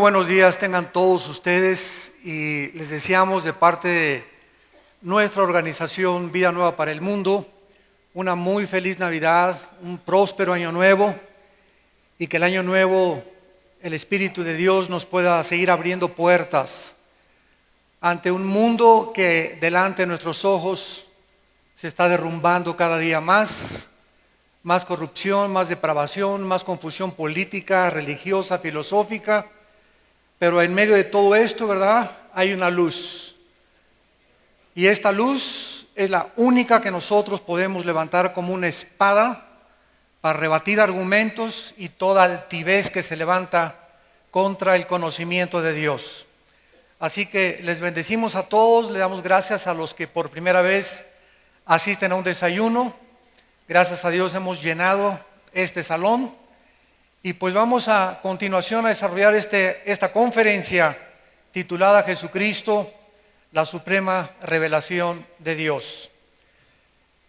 buenos días tengan todos ustedes y les deseamos de parte de nuestra organización Vida Nueva para el Mundo una muy feliz Navidad, un próspero año nuevo y que el año nuevo el Espíritu de Dios nos pueda seguir abriendo puertas ante un mundo que delante de nuestros ojos se está derrumbando cada día más corrupción, más depravación, más confusión política, religiosa, filosófica. Pero en medio de todo esto, ¿verdad? Hay una luz. Y esta luz es la única que nosotros podemos levantar como una espada para rebatir argumentos y toda altivez que se levanta contra el conocimiento de Dios. Así que les bendecimos a todos, le damos gracias a los que por primera vez asisten a un desayuno. Gracias a Dios hemos llenado este salón. Y pues vamos a continuación a desarrollar esta conferencia titulada Jesucristo, la suprema revelación de Dios.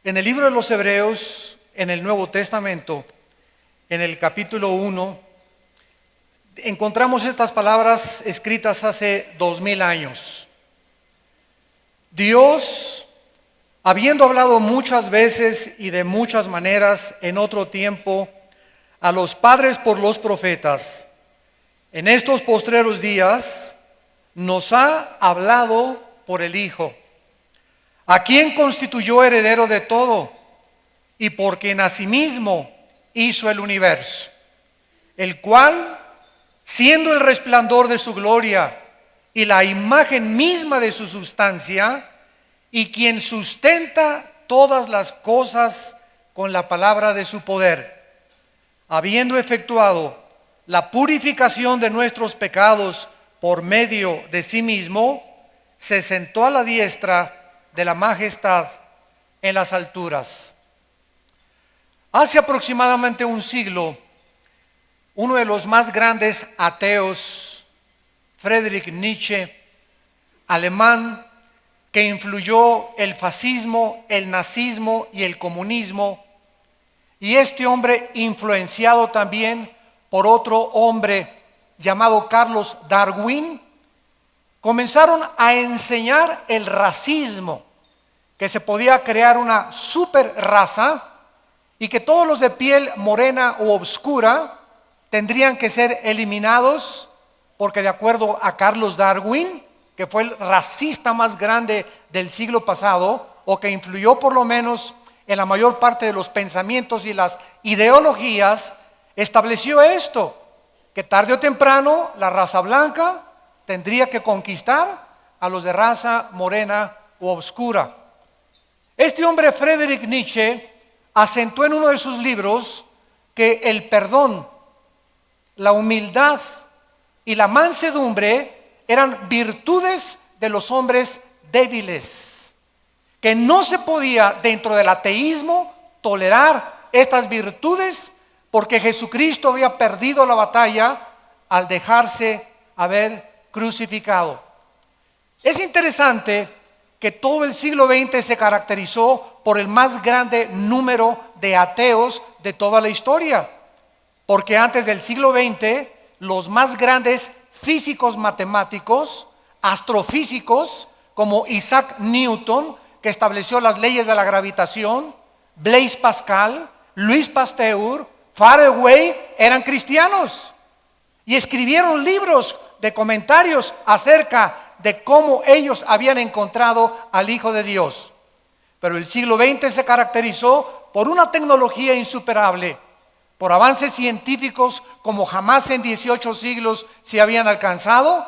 En el libro de los Hebreos, en el Nuevo Testamento, en el capítulo 1, encontramos estas palabras escritas hace 2000 años. Dios, habiendo hablado muchas veces y de muchas maneras en otro tiempo, a los padres por los profetas, en estos postreros días nos ha hablado por el Hijo, a quien constituyó heredero de todo y por quien asimismo hizo el universo, el cual, siendo el resplandor de su gloria y la imagen misma de su sustancia, y quien sustenta todas las cosas con la palabra de su poder, habiendo efectuado la purificación de nuestros pecados por medio de sí mismo, se sentó a la diestra de la majestad en las alturas. Hace aproximadamente un siglo, uno de los más grandes ateos, Friedrich Nietzsche, alemán, que influyó el fascismo, el nazismo y el comunismo, y este hombre influenciado también por otro hombre llamado Carlos Darwin, comenzaron a enseñar el racismo, que se podía crear una super raza y que todos los de piel morena o oscura tendrían que ser eliminados porque, de acuerdo a Carlos Darwin, que fue el racista más grande del siglo pasado, o que influyó por lo menos en la mayor parte de los pensamientos y las ideologías, estableció esto, que tarde o temprano la raza blanca tendría que conquistar a los de raza morena o oscura. Este hombre, Friedrich Nietzsche, asentó en uno de sus libros que el perdón, la humildad y la mansedumbre eran virtudes de los hombres débiles, que no se podía dentro del ateísmo tolerar estas virtudes porque Jesucristo había perdido la batalla al dejarse haber crucificado. Es interesante que todo el siglo XX se caracterizó por el más grande número de ateos de toda la historia, porque antes del siglo XX los más grandes físicos matemáticos, astrofísicos como Isaac Newton, que estableció las leyes de la gravitación, Blaise Pascal, Louis Pasteur, Faraday, eran cristianos y escribieron libros de comentarios acerca de cómo ellos habían encontrado al Hijo de Dios. Pero el siglo XX se caracterizó por una tecnología insuperable, por avances científicos como jamás en 18 siglos se habían alcanzado,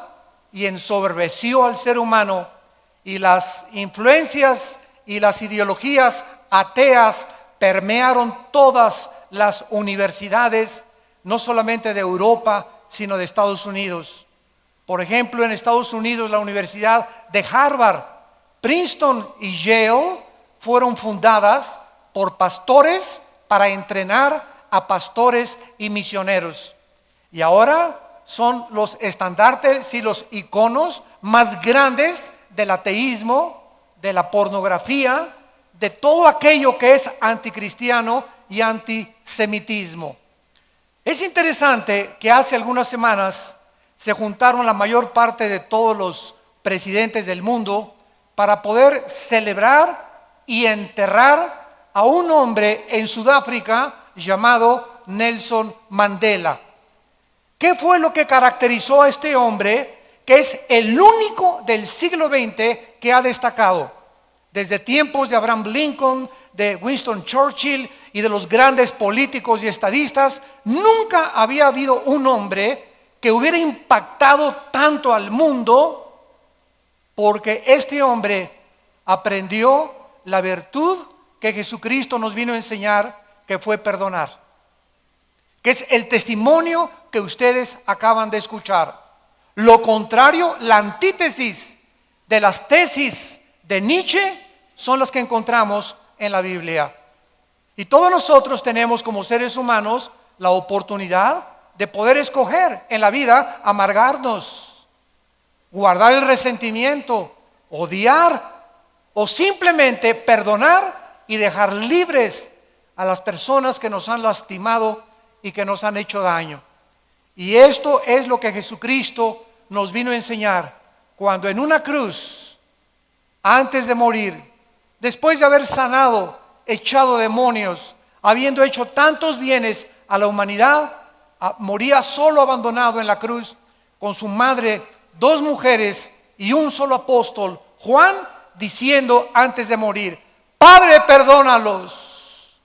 y ensoberbeció al ser humano, y las influencias y las ideologías ateas permearon todas las universidades, no solamente de Europa, sino de Estados Unidos. Por ejemplo, en Estados Unidos la Universidad de Harvard, Princeton y Yale fueron fundadas por pastores para entrenar a pastores y misioneros. Y ahora son los estandartes y los iconos más grandes del ateísmo, de la pornografía, de todo aquello que es anticristiano y antisemitismo. Es interesante que hace algunas semanas se juntaron la mayor parte de todos los presidentes del mundo para poder celebrar y enterrar a un hombre en Sudáfrica llamado Nelson Mandela. ¿Qué fue lo que caracterizó a este hombre, que es el único del siglo XX que ha destacado? Desde tiempos de Abraham Lincoln, de Winston Churchill y de los grandes políticos y estadistas, nunca había habido un hombre que hubiera impactado tanto al mundo, porque este hombre aprendió la virtud que Jesucristo nos vino a enseñar, que fue perdonar, que es el testimonio que ustedes acaban de escuchar. Lo contrario, la antítesis de las tesis de Nietzsche son las que encontramos en la Biblia. Y todos nosotros tenemos como seres humanos la oportunidad de poder escoger en la vida amargarnos, guardar el resentimiento, odiar o simplemente perdonar y dejar libres a las personas que nos han lastimado y que nos han hecho daño. Y esto es lo que Jesucristo nos vino a enseñar cuando en una cruz, antes de morir, después de haber sanado, echado demonios, habiendo hecho tantos bienes a la humanidad, moría solo, abandonado en la cruz, con su madre, 2 mujeres y un solo apóstol, Juan, diciendo antes de morir: Padre, perdónalos,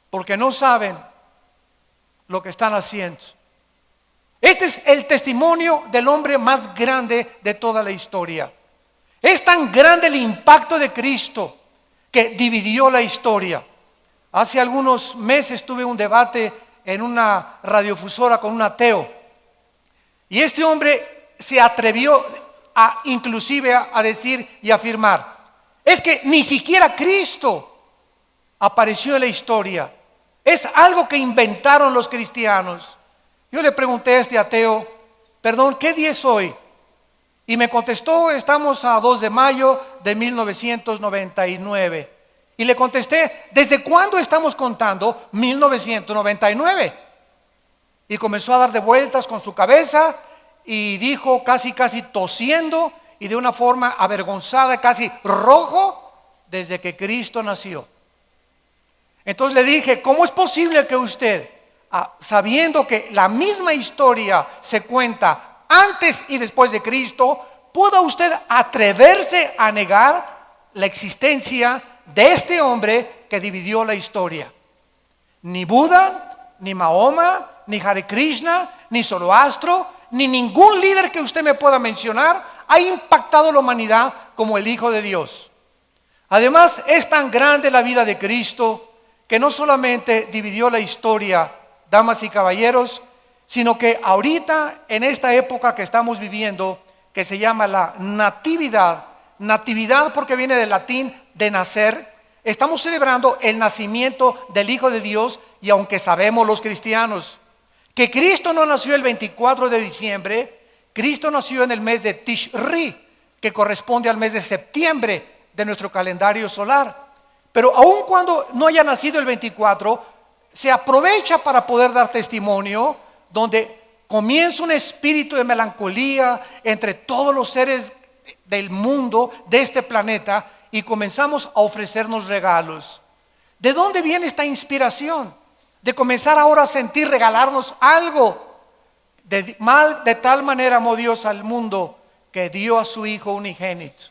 porque no saben lo que están haciendo. Este es el testimonio del hombre más grande de toda la historia. Es tan grande el impacto de Cristo que dividió la historia. Hace algunos meses tuve un debate en una radiofusora con un ateo, y este hombre se atrevió inclusive a decir y afirmar: es que ni siquiera Cristo apareció en la historia, es algo que inventaron los cristianos. Yo le pregunté a este ateo: perdón, ¿qué día es hoy? Y me contestó: estamos a 2 de mayo de 1999. Y le contesté: ¿desde cuándo estamos contando 1999? Y comenzó a dar de vueltas con su cabeza y dijo, casi tosiendo y de una forma avergonzada, casi rojo: desde que Cristo nació. Entonces le dije: ¿cómo es posible que usted, sabiendo que la misma historia se cuenta antes y después de Cristo, pueda usted atreverse a negar la existencia de este hombre que dividió la historia? Ni Buda, ni Mahoma, ni Hare Krishna, ni Zoroastro, ni ningún líder que usted me pueda mencionar ha impactado la humanidad como el Hijo de Dios. Además, es tan grande la vida de Cristo que no solamente dividió la historia, damas y caballeros, sino que ahorita, en esta época que estamos viviendo, que se llama la natividad porque viene del latín de nacer, estamos celebrando el nacimiento del Hijo de Dios. Y aunque sabemos los cristianos que Cristo no nació el 24 de diciembre, Cristo nació en el mes de Tishri, que corresponde al mes de septiembre de nuestro calendario solar. Pero aun cuando no haya nacido el 24, se aprovecha para poder dar testimonio, donde comienza un espíritu de melancolía entre todos los seres del mundo, de este planeta, y comenzamos a ofrecernos regalos. ¿De dónde viene esta inspiración? De comenzar ahora a sentir regalarnos algo. De tal manera amó Dios al mundo que dio a su Hijo unigénito.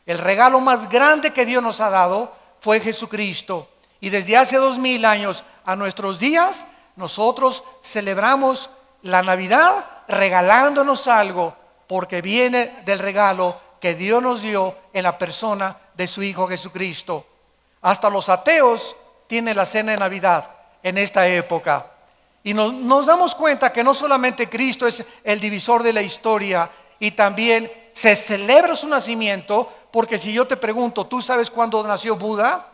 El regalo más grande que Dios nos ha dado fue Jesucristo. Y desde hace 2000 años a nuestros días, nosotros celebramos la Navidad regalándonos algo, porque viene del regalo que Dios nos dio en la persona de su Hijo Jesucristo. Hasta los ateos tienen la cena de Navidad en esta época. Y nos damos cuenta que no solamente Cristo es el divisor de la historia, y también se celebra su nacimiento, porque si yo te pregunto, ¿tú sabes cuándo nació Buda?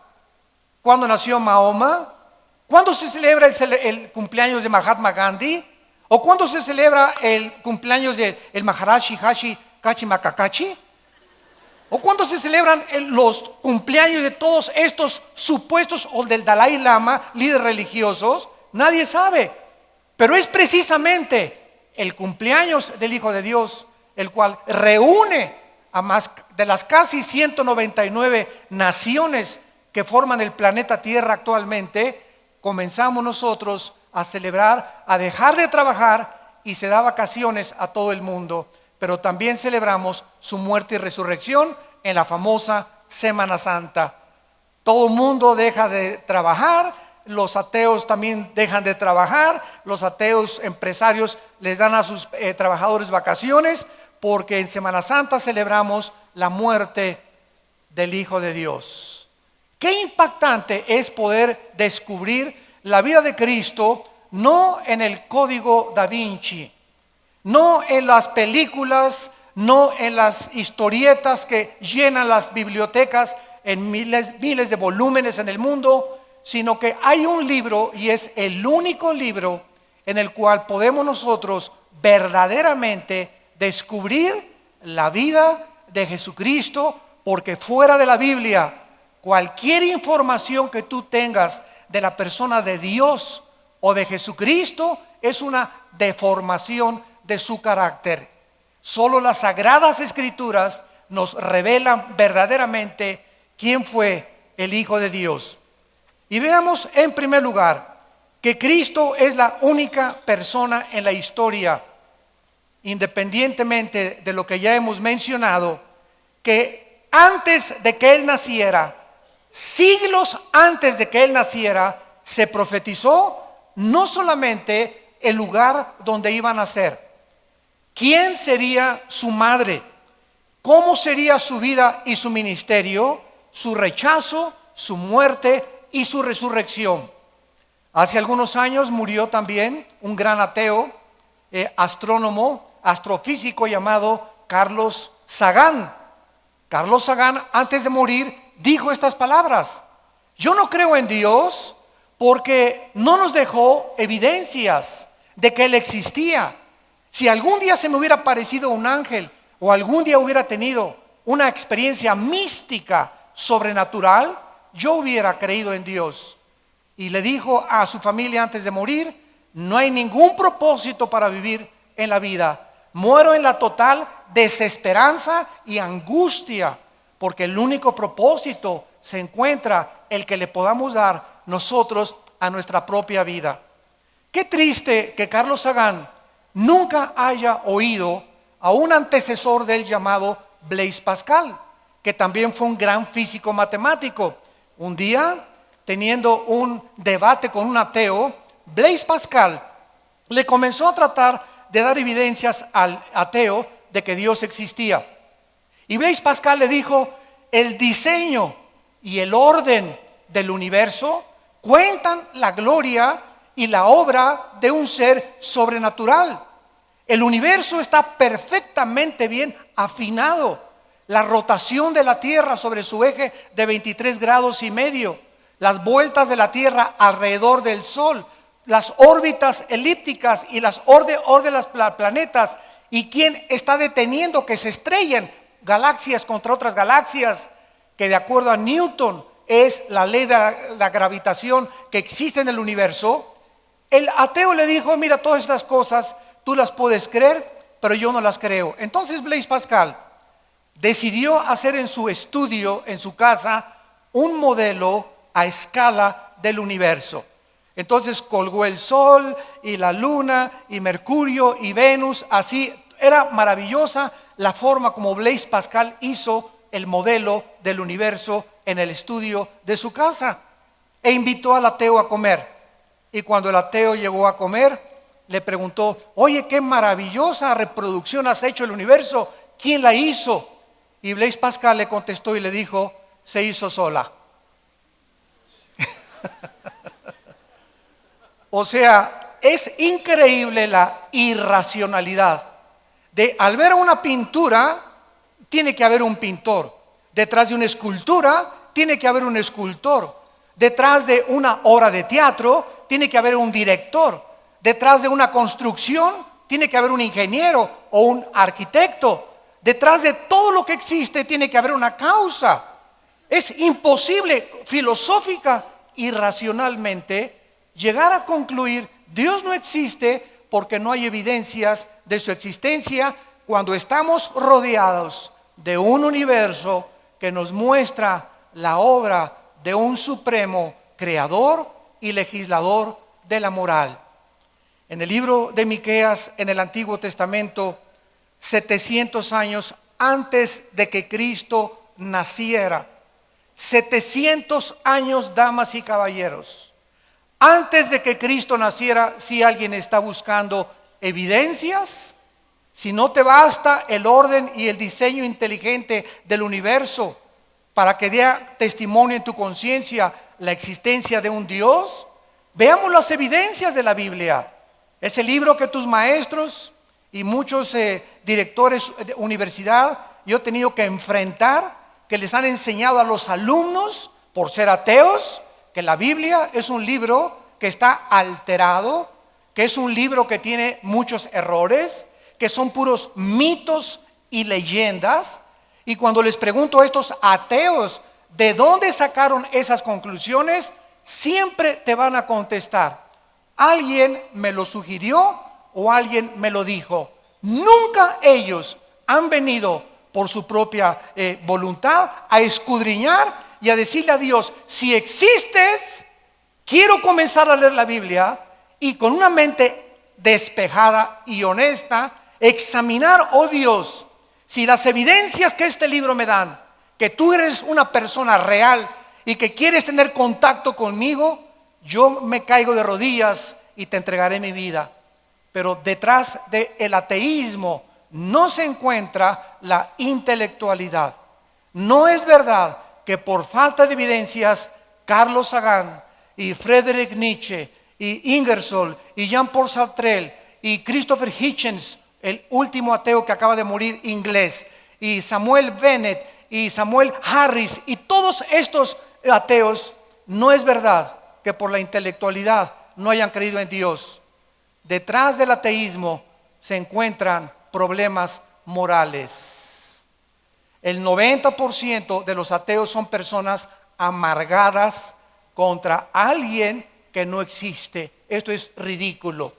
¿Cuándo nació Mahoma? ¿Cuándo se celebra el cumpleaños de Mahatma Gandhi? ¿O cuándo se celebra el cumpleaños del Maharaji Hashi Kachimakakachi? ¿O cuándo se celebran los cumpleaños de todos estos supuestos, o del Dalai Lama, líderes religiosos? Nadie sabe. Pero es precisamente el cumpleaños del Hijo de Dios, el cual reúne a más de las casi 199 naciones que forman el planeta Tierra actualmente, comenzamos nosotros a celebrar, a dejar de trabajar, y se da vacaciones a todo el mundo, pero también celebramos su muerte y resurrección en la famosa Semana Santa. Todo el mundo deja de trabajar, los ateos también dejan de trabajar, los ateos empresarios les dan a sus trabajadores vacaciones, porque en Semana Santa celebramos la muerte del Hijo de Dios. Qué impactante es poder descubrir la vida de Cristo, no en el Código Da Vinci, no en las películas, no en las historietas que llenan las bibliotecas en miles de volúmenes en el mundo, sino que hay un libro, y es el único libro en el cual podemos nosotros verdaderamente descubrir la vida de Jesucristo, porque fuera de la Biblia, cualquier información que tú tengas de la persona de Dios o de Jesucristo es una deformación de su carácter. Solo las Sagradas Escrituras nos revelan verdaderamente quién fue el Hijo de Dios. Y veamos en primer lugar que Cristo es la única persona en la historia, independientemente de lo que ya hemos mencionado, que antes de que Él naciera, siglos antes de que Él naciera, se profetizó no solamente el lugar donde iba a nacer, quién sería su madre, cómo sería su vida y su ministerio, su rechazo, su muerte y su resurrección. Hace algunos años murió también un gran ateo, astrónomo, astrofísico llamado Carlos Sagan. Carlos Sagan, antes de morir, dijo estas palabras: yo no creo en Dios porque no nos dejó evidencias de que Él existía. Si algún día se me hubiera parecido un ángel, o algún día hubiera tenido una experiencia mística sobrenatural, yo hubiera creído en Dios. Y le dijo a su familia antes de morir: no hay ningún propósito para vivir en la vida. Muero en la total desesperanza y angustia, porque el único propósito se encuentra el que le podamos dar nosotros a nuestra propia vida. Qué triste que Carlos Sagan nunca haya oído a un antecesor de él llamado Blaise Pascal, que también fue un gran físico matemático. Un día, teniendo un debate con un ateo, Blaise Pascal le comenzó a tratar de dar evidencias al ateo de que Dios existía. Y Blaise Pascal le dijo: el diseño y el orden del universo cuentan la gloria y la obra de un ser sobrenatural. El universo está perfectamente bien afinado. La rotación de la Tierra sobre su eje de 23 grados y medio, las vueltas de la Tierra alrededor del Sol, las órbitas elípticas y las órbitas de los planetas, y quién está deteniendo que se estrellen galaxias contra otras galaxias, que de acuerdo a Newton es la ley de la gravitación que existe en el universo. El ateo le dijo: mira, todas estas cosas tú las puedes creer, pero yo no las creo. Entonces Blaise Pascal decidió hacer en su estudio, en su casa, un modelo a escala del universo. Entonces colgó el Sol y la Luna y Mercurio y Venus. Así era maravillosa la forma como Blaise Pascal hizo el modelo del universo en el estudio de su casa, e invitó al ateo a comer. Y cuando el ateo llegó a comer, le preguntó: oye, qué maravillosa reproducción has hecho del universo, ¿quién la hizo? Y Blaise Pascal le contestó y le dijo: se hizo sola. O sea, es increíble la irracionalidad de, al ver una pintura, tiene que haber un pintor. Detrás de una escultura, tiene que haber un escultor. Detrás de una obra de teatro, tiene que haber un director. Detrás de una construcción, tiene que haber un ingeniero o un arquitecto. Detrás de todo lo que existe, tiene que haber una causa. Es imposible filosófica y racionalmente llegar a concluir: Dios no existe porque no hay evidencias de su existencia cuando estamos rodeados de un universo que nos muestra la obra de un supremo creador y legislador de la moral. En el libro de Miqueas, en el Antiguo Testamento, 700 años antes de que Cristo naciera, 700 años, damas y caballeros, antes de que Cristo naciera, si alguien está buscando evidencias, si no te basta el orden y el diseño inteligente del universo para que dé testimonio en tu conciencia la existencia de un Dios, veamos las evidencias de la Biblia. Ese libro que tus maestros y muchos directores de universidad yo he tenido que enfrentar, que les han enseñado a los alumnos por ser ateos, que la Biblia es un libro que está alterado, que es un libro que tiene muchos errores, que son puros mitos y leyendas. Y cuando les pregunto a estos ateos de dónde sacaron esas conclusiones, siempre te van a contestar: alguien me lo sugirió o alguien me lo dijo. Nunca ellos han venido por su propia voluntad a escudriñar y a decirle a Dios: si existes, quiero comenzar a leer la Biblia y con una mente despejada y honesta examinar, oh Dios, si las evidencias que este libro me dan, que tú eres una persona real y que quieres tener contacto conmigo, yo me caigo de rodillas y te entregaré mi vida. Pero detrás del ateísmo no se encuentra la intelectualidad. No es verdad que por falta de evidencias Carlos Sagan y Friedrich Nietzsche y Ingersoll y Jean-Paul Sartre y Christopher Hitchens, el último ateo que acaba de morir inglés, y Samuel Bennett y Samuel Harris y todos estos ateos, no es verdad que por la intelectualidad no hayan creído en Dios. Detrás del ateísmo se encuentran problemas morales. El 90% de los ateos son personas amargadas contra alguien que no existe. Esto es ridículo.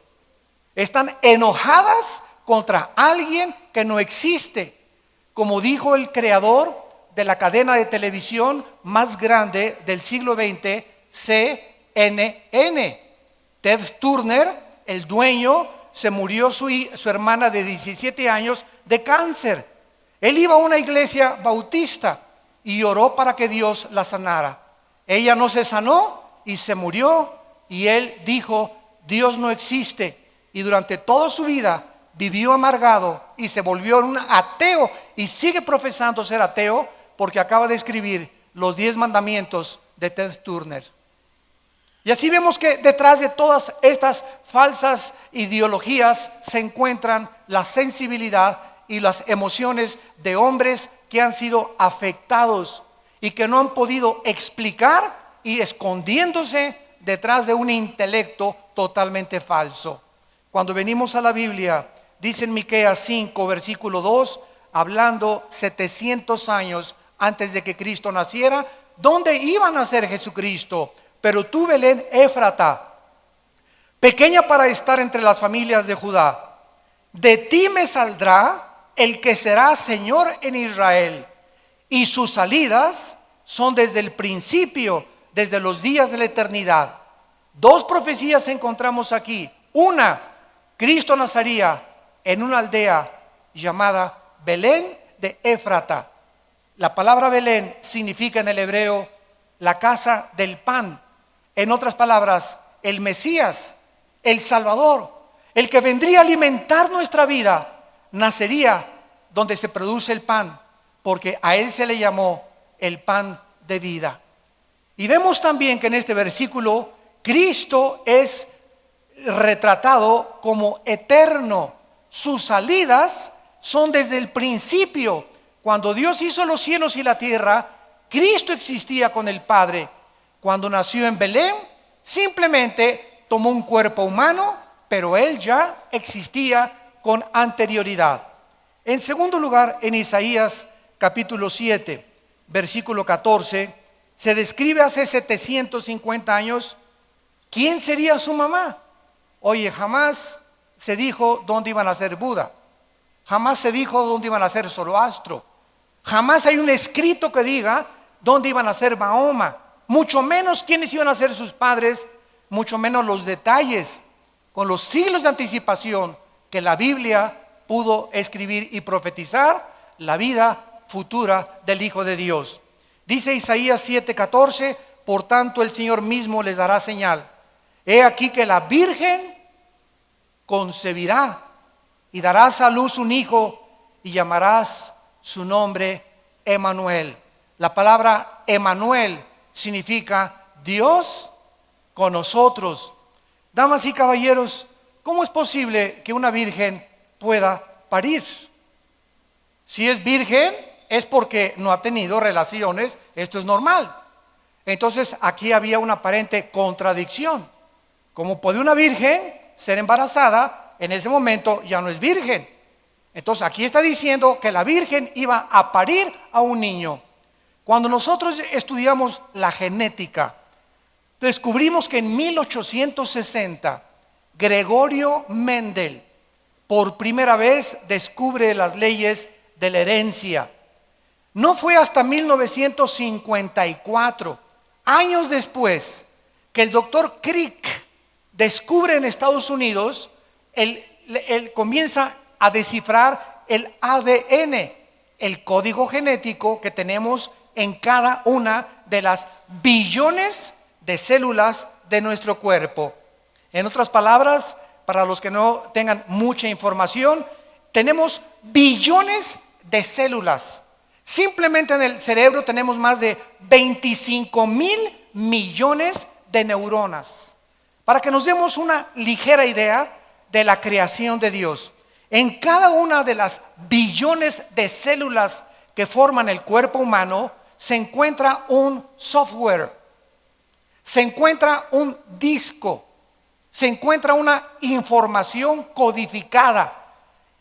Están enojadas contra alguien que no existe. Como dijo el creador de la cadena de televisión más grande del siglo XX, CNN. Ted Turner, el dueño, se murió su hermana de 17 años de cáncer. Él iba a una iglesia bautista y oró para que Dios la sanara. Ella no se sanó y se murió, y él dijo: Dios no existe. Y durante toda su vida vivió amargado y se volvió un ateo, y sigue profesando ser ateo porque acaba de escribir los 10 mandamientos de Ted Turner. Y así vemos que detrás de todas estas falsas ideologías se encuentran la sensibilidad y las emociones de hombres que han sido afectados y que no han podido explicar, y escondiéndose detrás de un intelecto totalmente falso. Cuando venimos a la Biblia, dice en Miqueas 5, versículo 2, hablando 700 años antes de que Cristo naciera, ¿dónde iba a nacer Jesucristo? Pero tú, Belén Éfrata, pequeña para estar entre las familias de Judá, de ti me saldrá el que será Señor en Israel, y sus salidas son desde el principio, desde los días de la eternidad. 2 profecías encontramos aquí. Una, Cristo nacería en una aldea llamada Belén de Éfrata. La palabra Belén significa en el hebreo la casa del pan. En otras palabras, el Mesías, el Salvador, el que vendría a alimentar nuestra vida, nacería donde se produce el pan, porque a él se le llamó el pan de vida. Y vemos también que en este versículo Cristo es retratado como eterno. Sus salidas son desde el principio. Cuando Dios hizo los cielos y la tierra, Cristo existía con el Padre. Cuando nació en Belén, simplemente tomó un cuerpo humano, pero él ya existía con anterioridad. En segundo lugar, en Isaías capítulo 7, versículo 14, se describe hace 750 años quién sería su mamá. Oye, jamás se dijo dónde iban a ser Buda. Jamás se dijo dónde iban a ser Zoroastro. Jamás hay un escrito que diga dónde iban a ser Mahoma. Mucho menos quiénes iban a ser sus padres, mucho menos los detalles, con los siglos de anticipación que la Biblia pudo escribir y profetizar la vida futura del Hijo de Dios. Dice Isaías 7:14, por tanto el Señor mismo les dará señal. He aquí que la Virgen concebirá y darás a luz un hijo y llamarás su nombre Emmanuel. La palabra Emmanuel significa Dios con nosotros. Damas y caballeros, ¿cómo es posible que una virgen pueda parir? Si es virgen es porque no ha tenido relaciones, esto es normal. Entonces aquí había una aparente contradicción. ¿Cómo puede una virgen ser embarazada? En ese momento ya no es virgen. Entonces aquí está diciendo que la virgen iba a parir a un niño. Cuando nosotros estudiamos la genética, descubrimos que en 1860 Gregorio Mendel por primera vez descubre las leyes de la herencia. No fue hasta 1954, años después, que el doctor Crick descubre en Estados Unidos, él comienza a descifrar el ADN, el código genético que tenemos en cada una de las billones de células de nuestro cuerpo. En otras palabras, para los que no tengan mucha información, tenemos billones de células. Simplemente en el cerebro tenemos más de 25,000 millones de neuronas. Para que nos demos una ligera idea de la creación de Dios, en cada una de las billones de células que forman el cuerpo humano se encuentra un software, se encuentra un disco, se encuentra una información codificada.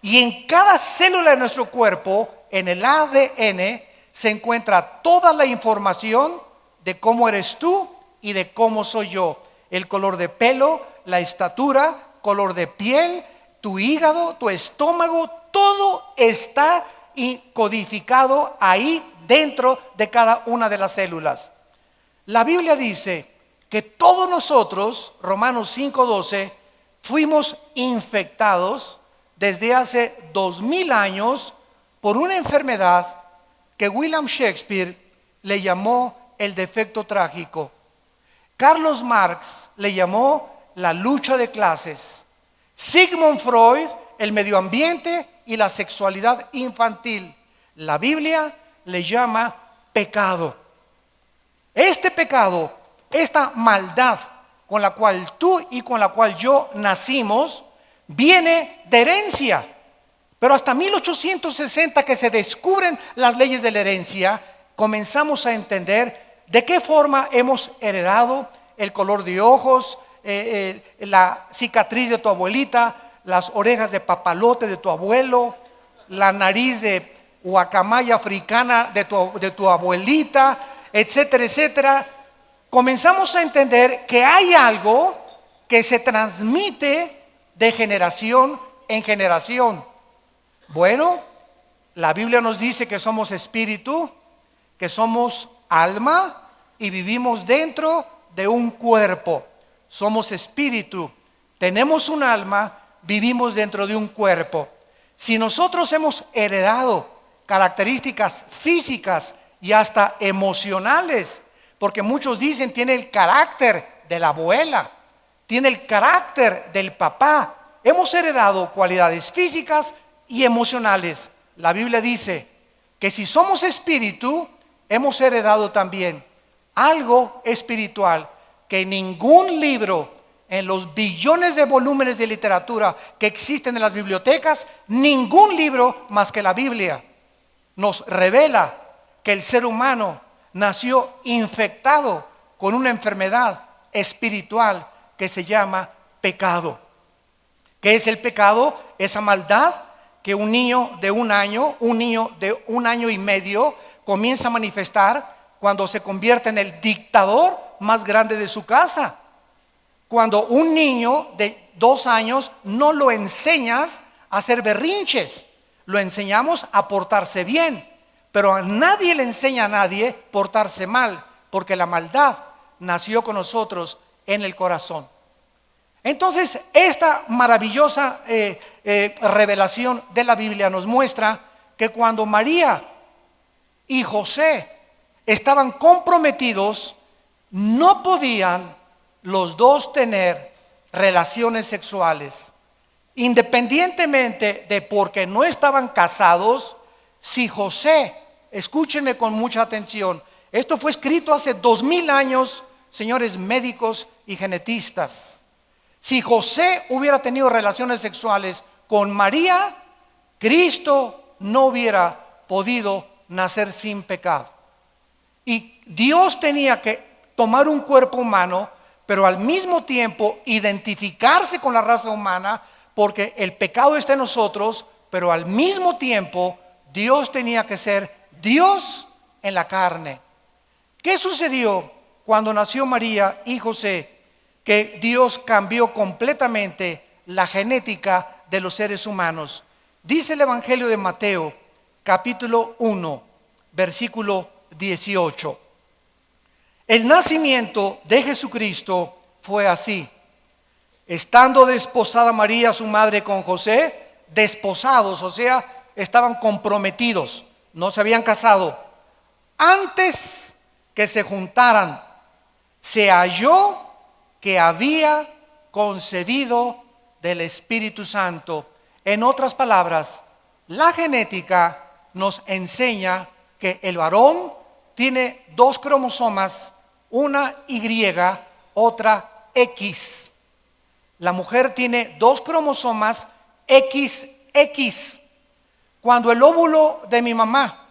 Y en cada célula de nuestro cuerpo, en el ADN, se encuentra toda la información de cómo eres tú y de cómo soy yo. El color de pelo, la estatura, color de piel, tu hígado, tu estómago, todo está codificado ahí dentro de cada una de las células. La Biblia dice que todos nosotros, Romanos 5:12, fuimos infectados desde hace 2000 años por una enfermedad que William Shakespeare le llamó el defecto trágico. Carlos Marx le llamó la lucha de clases. Sigmund Freud, el medio ambiente y la sexualidad infantil. La Biblia le llama pecado. Este pecado, esta maldad con la cual tú y con la cual yo nacimos, viene de herencia. Pero hasta 1860 que se descubren las leyes de la herencia, comenzamos a entender de qué forma hemos heredado el color de ojos, la cicatriz de tu abuelita, las orejas de papalote de tu abuelo, la nariz de guacamaya africana de tu abuelita, etcétera, etcétera. Comenzamos a entender que hay algo que se transmite de generación en generación. Bueno, la Biblia nos dice que somos espíritu, que somos alma y vivimos dentro de un cuerpo. Somos espíritu, tenemos un alma, vivimos dentro de un cuerpo. Si nosotros hemos heredado características físicas y hasta emocionales, porque muchos dicen tiene el carácter de la abuela, tiene el carácter del papá, hemos heredado cualidades físicas y emocionales. La Biblia dice que si somos espíritu, hemos heredado también algo espiritual que ningún libro en los billones de volúmenes de literatura que existen en las bibliotecas, ningún libro más que la Biblia nos revela que el ser humano nació infectado con una enfermedad espiritual que se llama pecado. ¿Qué es el pecado? Esa maldad que un niño de un año y medio comienza a manifestar cuando se convierte en el dictador más grande de su casa. Cuando un niño de 2 años no lo enseñas a hacer berrinches, lo enseñamos a portarse bien, pero a nadie le enseña a nadie portarse mal, porque la maldad nació con nosotros en el corazón. Entonces, esta maravillosa revelación de la Biblia nos muestra que cuando María y José estaban comprometidos, no podían los dos tener relaciones sexuales, independientemente de porque no estaban casados. Si José, escúchenme con mucha atención, esto fue escrito hace 2000 años, señores médicos y genetistas. Si José hubiera tenido relaciones sexuales con María, Cristo no hubiera podido nacer sin pecado. Y Dios tenía que tomar un cuerpo humano, pero al mismo tiempo identificarse con la raza humana, porque el pecado está en nosotros, pero al mismo tiempo Dios tenía que ser Dios en la carne. ¿Qué sucedió cuando nació María y José? Que Dios cambió completamente la genética de los seres humanos. Dice el Evangelio de Mateo, capítulo 1, versículo 18. El nacimiento de Jesucristo fue así. Estando desposada María, su madre, con José, desposados, o sea, estaban comprometidos, no se habían casado. Antes que se juntaran, se halló que había concebido del Espíritu Santo. En otras palabras, la genética nos enseña que el varón tiene 2 cromosomas, una Y, otra X. La mujer tiene 2 cromosomas XX. Cuando el óvulo de mi mamá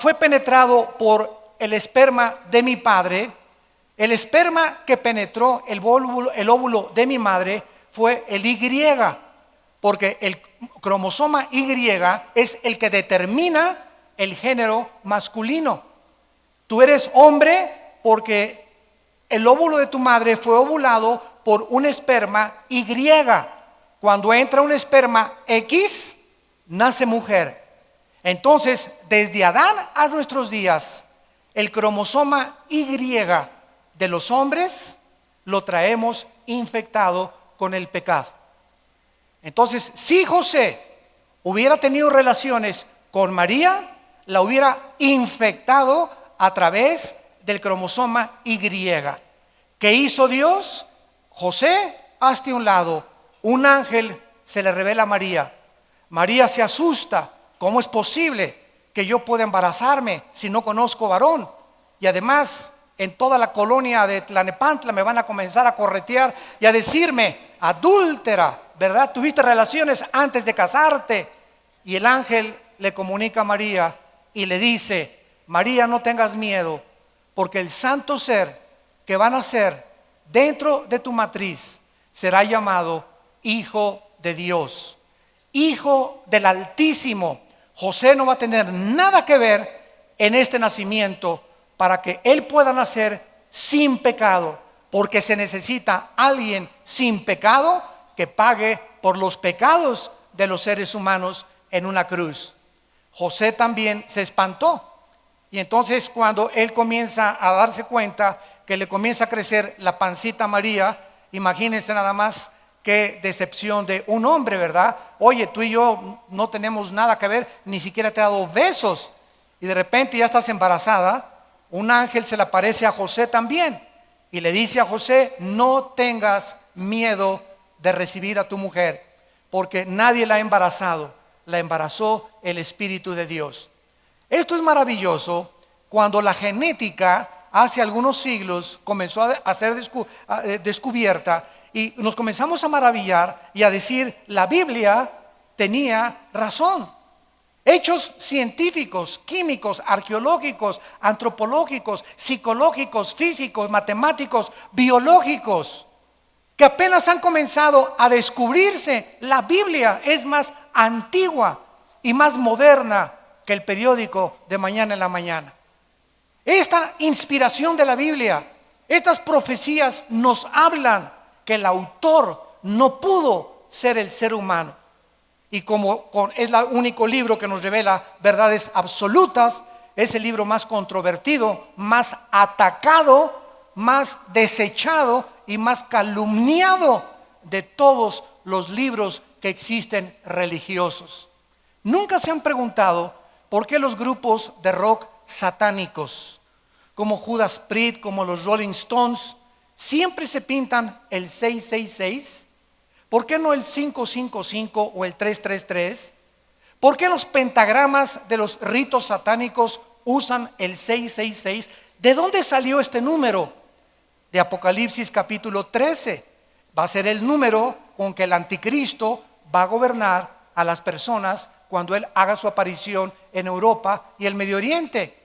fue penetrado por el esperma de mi padre, el esperma que penetró el óvulo de mi madre fue el Y, porque el cromosoma Y es el que determina el género masculino. Tú eres hombre porque el óvulo de tu madre fue ovulado por un esperma Y. Cuando entra un esperma X, nace mujer. Entonces, desde Adán a nuestros días, el cromosoma Y de los hombres lo traemos infectado con el pecado. Entonces, si José hubiera tenido relaciones con María, la hubiera infectado a través del cromosoma Y. ¿Qué hizo Dios? José, hazte a un lado. Un ángel se le revela a María. María se asusta. ¿Cómo es posible que yo pueda embarazarme si no conozco varón? Y además, en toda la colonia de Tlalnepantla me van a comenzar a corretear y a decirme: adúltera, ¿verdad? Tuviste relaciones antes de casarte. Y el ángel le comunica a María y le dice: María, no tengas miedo, porque el santo ser que va a nacer dentro de tu matriz será llamado Hijo de Dios, Hijo del Altísimo. José no va a tener nada que ver en este nacimiento para que él pueda nacer sin pecado, porque se necesita alguien sin pecado que pague por los pecados de los seres humanos en una cruz. José también se espantó, y entonces cuando él comienza a darse cuenta que le comienza a crecer la pancita a María, imagínense nada más qué decepción de un hombre, ¿verdad? Oye, tú y yo no tenemos nada que ver, ni siquiera te he dado besos, y de repente ya estás embarazada. Un ángel se le aparece a José también y le dice a José: no tengas miedo de recibir a tu mujer, porque nadie la ha embarazado, la embarazó el Espíritu de Dios. Esto es maravilloso. Cuando la genética hace algunos siglos comenzó a ser descubierta, y nos comenzamos a maravillar y a decir: la Biblia tenía razón. Hechos científicos, químicos, arqueológicos, antropológicos, psicológicos, físicos, matemáticos, biológicos, que apenas han comenzado a descubrirse. La Biblia es más antigua y más moderna que el periódico de mañana en la mañana. Esta inspiración de la Biblia Estas profecías nos hablan que el autor no pudo ser el ser humano. Y como es el único libro que nos revela verdades absolutas, es el libro más controvertido, más atacado, más desechado y más calumniado de todos los libros que existen religiosos. Nunca se han preguntado por qué los grupos de rock satánicos, como Judas Priest, como los Rolling Stones, siempre se pintan el 666. ¿Por qué no el 555 o el 333? ¿Por qué los pentagramas de los ritos satánicos usan el 666? ¿De dónde salió este número? De Apocalipsis capítulo 13. Va a ser el número con que el anticristo va a gobernar a las personas cuando él haga su aparición en Europa y el Medio Oriente.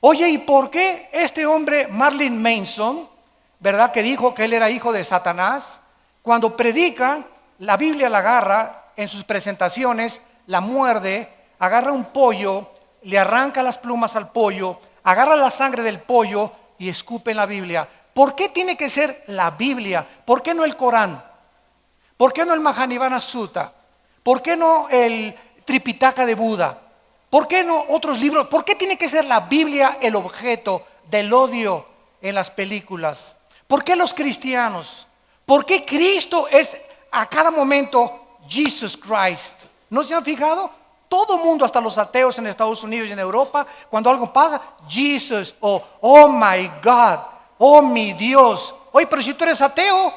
Oye, ¿y por qué este hombre Marilyn Manson, verdad, que dijo que él era hijo de Satanás, cuando predica, la Biblia la agarra en sus presentaciones, la muerde, agarra un pollo, le arranca las plumas al pollo, agarra la sangre del pollo y escupe en la Biblia? ¿Por qué tiene que ser la Biblia? ¿Por qué no el Corán? ¿Por qué no el Mahanivana Sutta? ¿Por qué no el Tripitaka de Buda? ¿Por qué no otros libros? ¿Por qué tiene que ser la Biblia el objeto del odio en las películas? ¿Por qué los cristianos? ¿Por qué Cristo es a cada momento Jesus Christ? ¿No se han fijado? Todo mundo, hasta los ateos en Estados Unidos y en Europa, cuando algo pasa, Jesus, o oh my God, oh mi Dios. Oye, pero si tú eres ateo,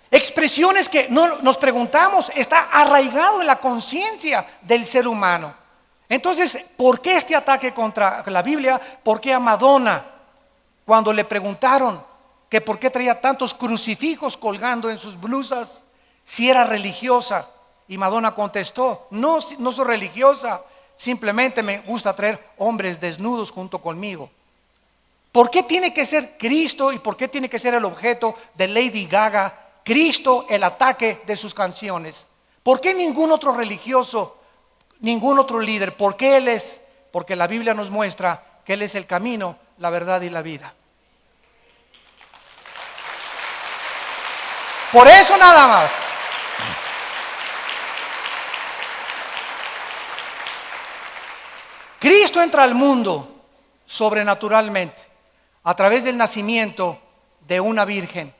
expresiones que no nos preguntamos, está arraigado en la conciencia del ser humano. Entonces, ¿por qué este ataque contra la Biblia? ¿Por qué a Madonna, cuando le preguntaron que por qué traía tantos crucifijos colgando en sus blusas, si era religiosa? Y Madonna contestó: no soy religiosa, simplemente me gusta traer hombres desnudos junto conmigo. ¿Por qué tiene que ser Cristo y por qué tiene que ser el objeto de Lady Gaga, Cristo, el ataque de sus canciones? ¿Por qué ningún otro religioso, ningún otro líder? ¿Por qué Él es? Porque la Biblia nos muestra que Él es el camino, la verdad y la vida. Por eso nada más. Cristo entra al mundo sobrenaturalmente a través del nacimiento de una virgen.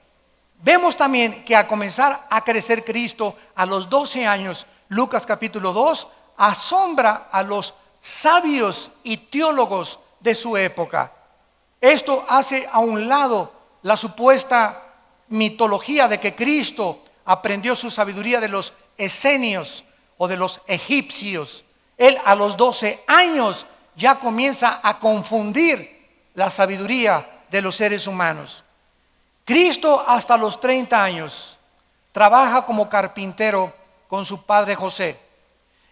Vemos también que al comenzar a crecer Cristo a los 12 años, Lucas capítulo 2, asombra a los sabios y teólogos de su época. Esto hace a un lado la supuesta mitología de que Cristo aprendió su sabiduría de los esenios o de los egipcios. Él a los 12 años ya comienza a confundir la sabiduría de los seres humanos. Cristo hasta los 30 años trabaja como carpintero con su padre José.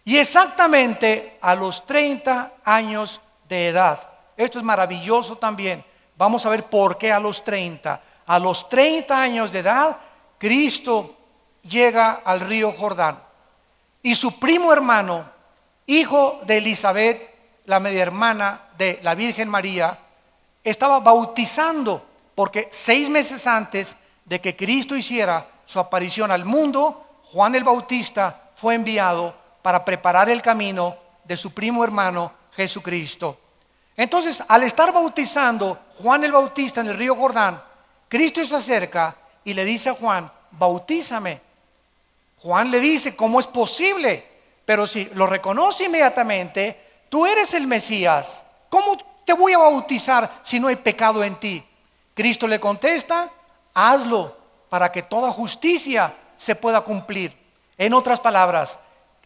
Y exactamente a los 30 años de edad, esto es maravilloso también, vamos a ver por qué a los 30. A los 30 años de edad, Cristo llega al río Jordán. Y su primo hermano, hijo de Elizabeth, la media hermana de la Virgen María, estaba bautizando, porque 6 meses antes de que Cristo hiciera su aparición al mundo, Juan el Bautista fue enviado para preparar el camino de su primo hermano Jesucristo. Entonces, al estar bautizando Juan el Bautista en el río Jordán, Cristo se acerca y le dice a Juan: bautízame. Juan le dice: ¿cómo es posible? Pero si lo reconoce inmediatamente, tú eres el Mesías. ¿Cómo te voy a bautizar si no hay pecado en ti? Cristo le contesta: hazlo para que toda justicia se pueda cumplir. En otras palabras,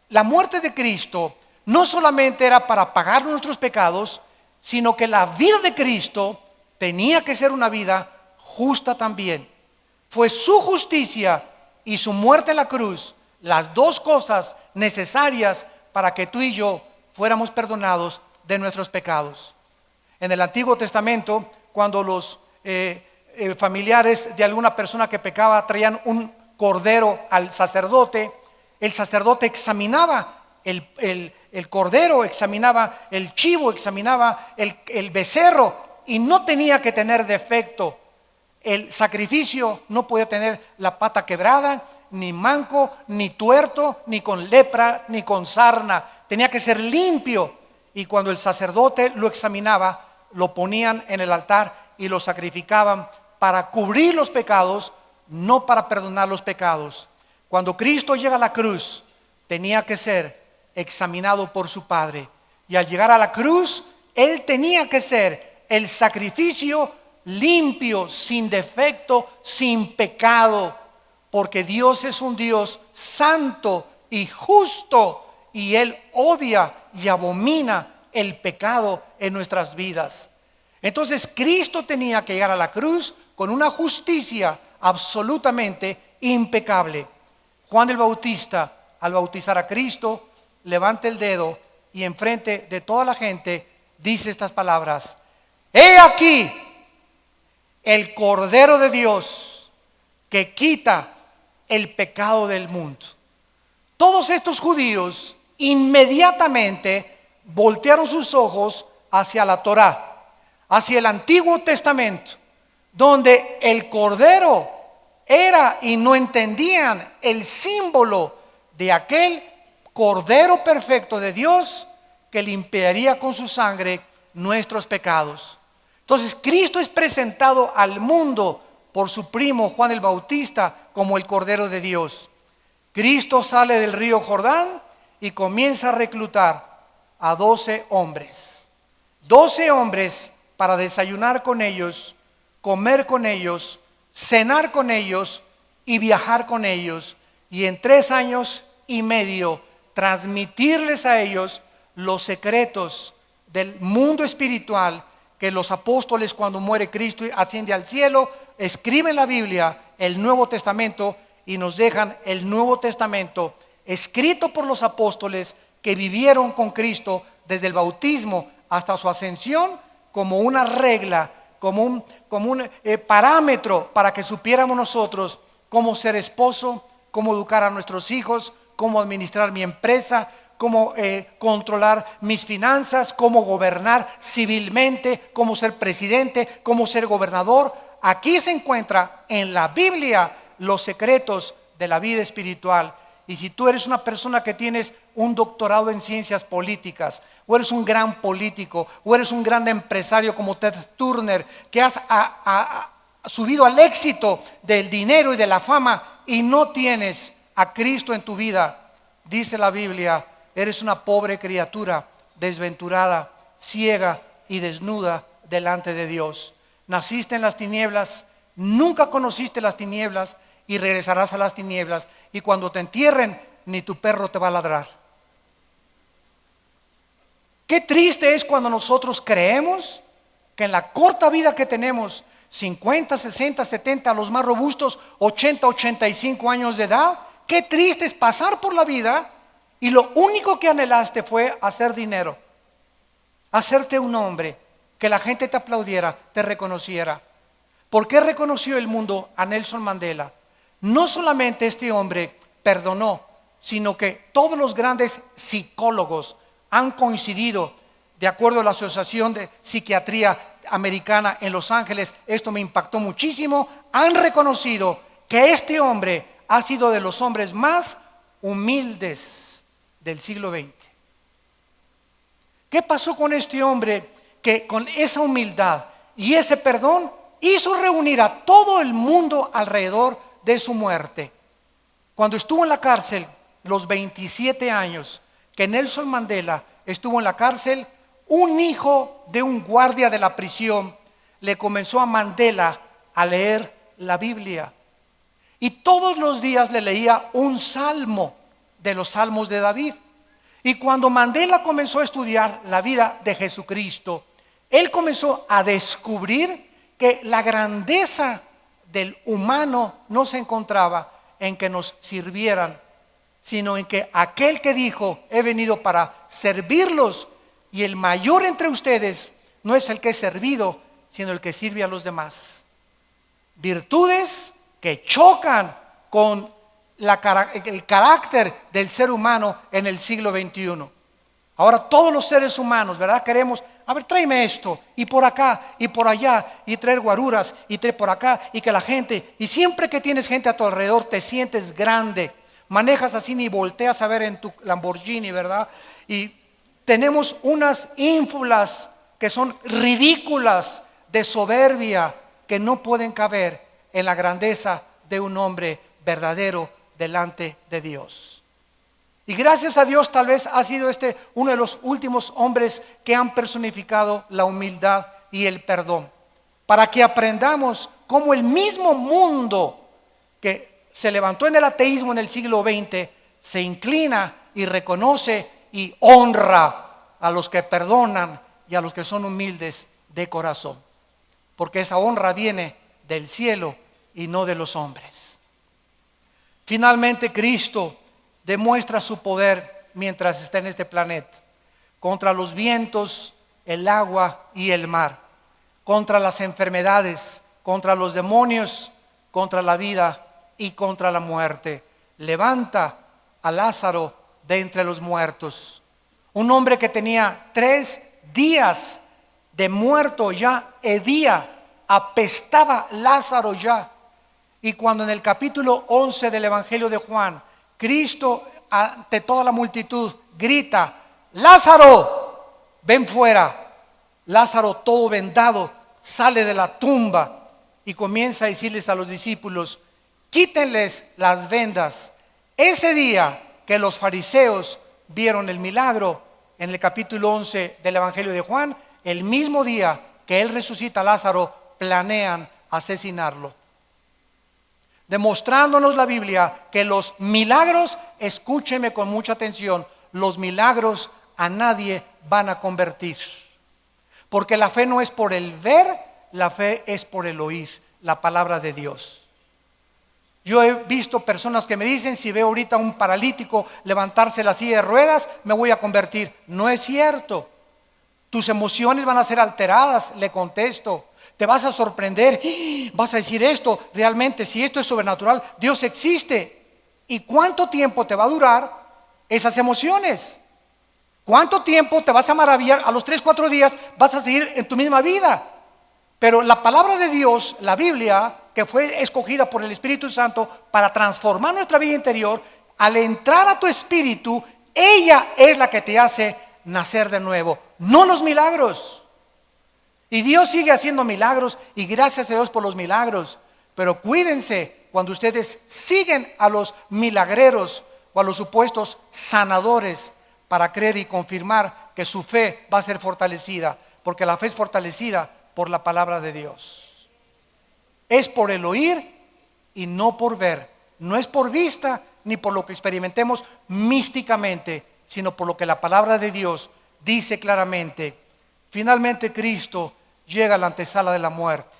la muerte de Cristo no solamente era para pagar nuestros pecados, sino que la vida de Cristo tenía que ser una vida justa también. Fue su justicia y su muerte en la cruz las dos cosas necesarias para que tú y yo fuéramos perdonados de nuestros pecados. En el Antiguo Testamento, cuando los familiares de alguna persona que pecaba traían un cordero al sacerdote, el sacerdote examinaba el cordero, examinaba el chivo, examinaba el becerro, y no tenía que tener defecto. El sacrificio no podía tener la pata quebrada, ni manco, ni tuerto, ni con lepra, ni con sarna. Tenía que ser limpio. Y cuando el sacerdote lo examinaba, lo ponían en el altar y lo sacrificaban para cubrir los pecados, no para perdonar los pecados. Cuando Cristo llega a la cruz, tenía que ser examinado por su Padre. Y al llegar a la cruz, Él tenía que ser el sacrificio limpio, sin defecto, sin pecado. Porque Dios es un Dios santo y justo, y Él odia y abomina el pecado en nuestras vidas. Entonces Cristo tenía que llegar a la cruz con una justicia absolutamente impecable. Juan el Bautista, al bautizar a Cristo, levanta el dedo y enfrente de toda la gente dice estas palabras: he aquí el Cordero de Dios que quita el pecado del mundo. Todos estos judíos inmediatamente voltearon sus ojos hacia la Torá, hacia el Antiguo Testamento, donde el Cordero era, y no entendían el símbolo de aquel Cordero perfecto de Dios que limpiaría con su sangre nuestros pecados. Entonces Cristo es presentado al mundo por su primo Juan el Bautista como el Cordero de Dios. Cristo sale del río Jordán y comienza a reclutar a 12 hombres. 12 hombres para desayunar con ellos, comer con ellos, cenar con ellos y viajar con ellos. Y en 3 años y medio transmitirles a ellos los secretos del mundo espiritual que los apóstoles, cuando muere Cristo y asciende al cielo, escriben la Biblia, el Nuevo Testamento, y nos dejan el Nuevo Testamento escrito por los apóstoles que vivieron con Cristo desde el bautismo hasta su ascensión, como una regla, como un parámetro para que supiéramos nosotros cómo ser esposo, cómo educar a nuestros hijos, cómo administrar mi empresa, cómo controlar mis finanzas, cómo gobernar civilmente, cómo ser presidente, cómo ser gobernador. Aquí se encuentra en la Biblia los secretos de la vida espiritual. Y si tú eres una persona que tienes un doctorado en ciencias políticas, o eres un gran político, o eres un gran empresario como Ted Turner, que has subido al éxito del dinero y de la fama y no tienes a Cristo en tu vida, dice la Biblia, eres una pobre criatura, desventurada, ciega y desnuda delante de Dios. Naciste en las tinieblas, nunca conociste las tinieblas y regresarás a las tinieblas, y cuando te entierren ni tu perro te va a ladrar. Qué triste es cuando nosotros creemos que en la corta vida que tenemos, 50, 60, 70, los más robustos, 80, 85 años de edad, qué triste es pasar por la vida y lo único que anhelaste fue hacer dinero, hacerte un hombre, que la gente te aplaudiera, te reconociera. ¿Por qué reconoció el mundo a Nelson Mandela? No solamente este hombre perdonó, sino que todos los grandes psicólogos han coincidido, de acuerdo a la Asociación de Psiquiatría Americana en Los Ángeles, esto me impactó muchísimo, han reconocido que este hombre ha sido de los hombres más humildes del siglo XX. ¿Qué pasó con este hombre que con esa humildad y ese perdón hizo reunir a todo el mundo alrededor de su muerte? Cuando estuvo en la cárcel, los 27 años que Nelson Mandela estuvo en la cárcel, un hijo de un guardia de la prisión le comenzó a Mandela a leer la Biblia. Y todos los días le leía un salmo de los salmos de David. Y cuando Mandela comenzó a estudiar la vida de Jesucristo, él comenzó a descubrir que la grandeza del humano no se encontraba en que nos sirvieran, sino en que aquel que dijo, he venido para servirlos, y el mayor entre ustedes no es el que es servido, sino el que sirve a los demás. Virtudes que chocan con el carácter del ser humano en el siglo XXI. Ahora todos los seres humanos, ¿verdad? Queremos a ver, tráeme esto, y por acá, y por allá, y traer guaruras, y traer por acá, y que la gente, y siempre que tienes gente a tu alrededor te sientes grande, manejas así ni volteas a ver en tu Lamborghini, ¿verdad? Y tenemos unas ínfulas que son ridículas de soberbia que no pueden caber en la grandeza de un hombre verdadero delante de Dios. Y gracias a Dios tal vez ha sido uno de los últimos hombres que han personificado la humildad y el perdón, para que aprendamos cómo el mismo mundo que se levantó en el ateísmo en el siglo XX se inclina y reconoce y honra a los que perdonan y a los que son humildes de corazón, porque esa honra viene del cielo y no de los hombres. Finalmente, Cristo demuestra su poder mientras está en este planeta, contra los vientos, el agua y el mar, contra las enfermedades, contra los demonios, contra la vida y contra la muerte. Levanta a Lázaro de entre los muertos, un hombre que tenía 3 días de muerto ya, hedía, apestaba Lázaro ya. Y cuando en el capítulo 11 del Evangelio de Juan, Cristo ante toda la multitud grita: Lázaro, ven fuera. Lázaro, todo vendado, sale de la tumba y comienza a decirles a los discípulos: quítenles las vendas. Ese día que los fariseos vieron el milagro en el capítulo 11 del Evangelio de Juan, el mismo día que él resucita a Lázaro, planean asesinarlo, demostrándonos la Biblia que los milagros, escúcheme con mucha atención, los milagros a nadie van a convertir, porque la fe no es por el ver, la fe es por el oír la palabra de Dios. Yo he visto personas que me dicen: si veo ahorita un paralítico levantarse la silla de ruedas, me voy a convertir. No es cierto. Tus emociones van a ser alteradas, le contesto. Te vas a sorprender, vas a decir: esto realmente, si esto es sobrenatural, Dios existe. ¿Y cuánto tiempo te va a durar esas emociones? ¿Cuánto tiempo te vas a maravillar? A los 3-4 días vas a seguir en tu misma vida. Pero la palabra de Dios, la Biblia, que fue escogida por el Espíritu Santo para transformar nuestra vida interior, al entrar a tu espíritu, ella es la que te hace nacer de nuevo, no los milagros. Y Dios sigue haciendo milagros, y gracias a Dios por los milagros. Pero cuídense cuando ustedes siguen a los milagreros o a los supuestos sanadores para creer y confirmar que su fe va a ser fortalecida, porque la fe es fortalecida por la palabra de Dios. Es por el oír y no por ver. No es por vista ni por lo que experimentemos místicamente, sino por lo que la palabra de Dios dice claramente. Finalmente Cristo llega a la antesala de la muerte.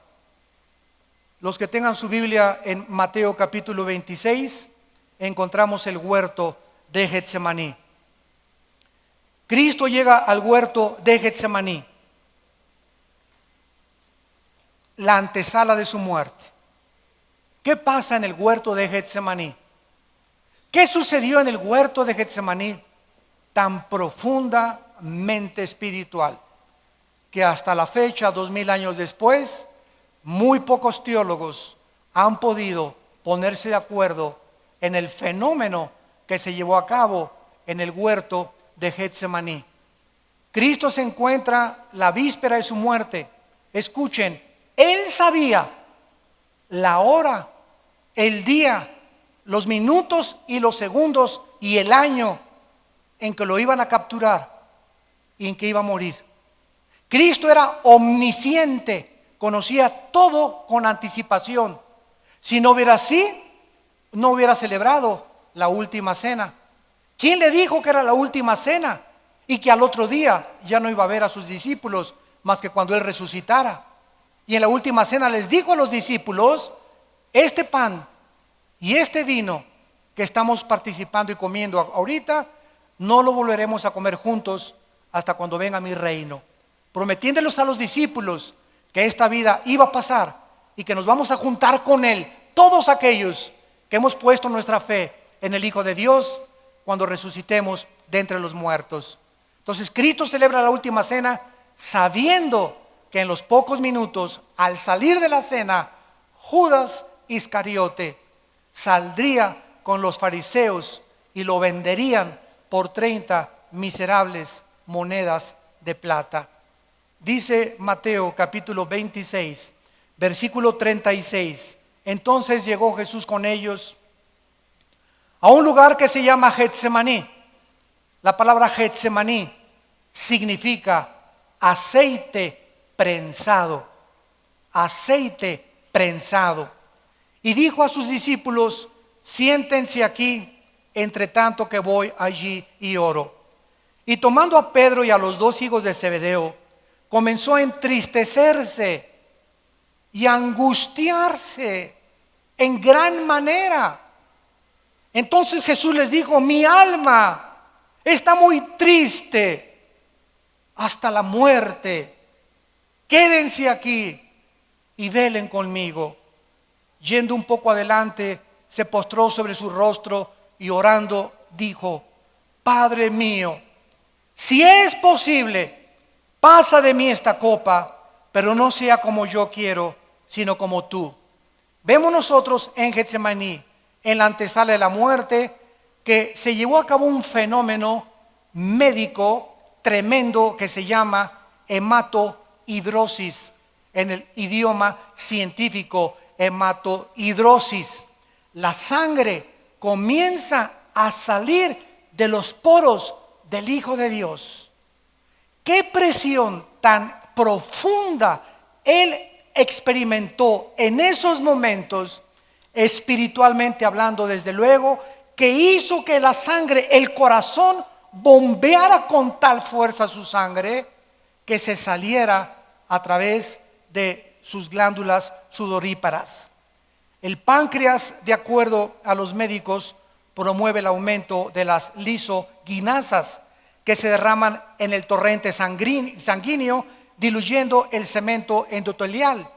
Los que tengan su Biblia en Mateo capítulo 26, encontramos el huerto de Getsemaní. Cristo llega al huerto de Getsemaní, la antesala de su muerte. ¿Qué pasa en el huerto de Getsemaní? ¿Qué sucedió en el huerto de Getsemaní tan profundamente espiritual que hasta la fecha, 2000 años después, muy pocos teólogos han podido ponerse de acuerdo en el fenómeno que se llevó a cabo en el huerto de Getsemaní? Cristo se encuentra la víspera de su muerte. Escuchen, Él sabía la hora, el día, los minutos y los segundos y el año en que lo iban a capturar y en que iba a morir. Cristo era omnisciente, conocía todo con anticipación. Si no hubiera así, no hubiera celebrado la última cena. ¿Quién le dijo que era la última cena y que al otro día ya no iba a ver a sus discípulos más que cuando Él resucitara? Y en la última cena les dijo a los discípulos: este pan y este vino que estamos participando y comiendo ahorita, no lo volveremos a comer juntos hasta cuando venga mi reino. Prometiéndoles a los discípulos que esta vida iba a pasar y que nos vamos a juntar con Él, todos aquellos que hemos puesto nuestra fe en el Hijo de Dios, cuando resucitemos de entre los muertos. Entonces Cristo celebra la última cena sabiendo que en los pocos minutos, al salir de la cena, Judas Iscariote saldría con los fariseos y lo venderían por 30 miserables monedas de plata. Dice Mateo capítulo 26, versículo 36. Entonces llegó Jesús con ellos a un lugar que se llama Getsemaní. La palabra Getsemaní significa aceite prensado. Aceite prensado. Y dijo a sus discípulos: siéntense aquí, entre tanto que voy allí y oro. Y tomando a Pedro y a los dos hijos de Zebedeo, comenzó a entristecerse y a angustiarse en gran manera. Entonces Jesús les dijo: mi alma está muy triste hasta la muerte. Quédense aquí y velen conmigo. Yendo un poco adelante, se postró sobre su rostro y orando dijo: Padre mío, si es posible, pasa de mí esta copa, pero no sea como yo quiero, sino como tú. Vemos nosotros en Getsemaní, en la antesala de la muerte, que se llevó a cabo un fenómeno médico tremendo que se llama hematohidrosis, en el idioma científico, hematohidrosis. La sangre comienza a salir de los poros del Hijo de Dios. Qué presión tan profunda él experimentó en esos momentos, espiritualmente hablando, desde luego, que hizo que la sangre, el corazón, bombeara con tal fuerza su sangre que se saliera a través de sus glándulas sudoríparas. El páncreas, de acuerdo a los médicos, promueve el aumento de las lisoginasas que se derraman en el torrente sanguíneo, diluyendo el cemento endotelial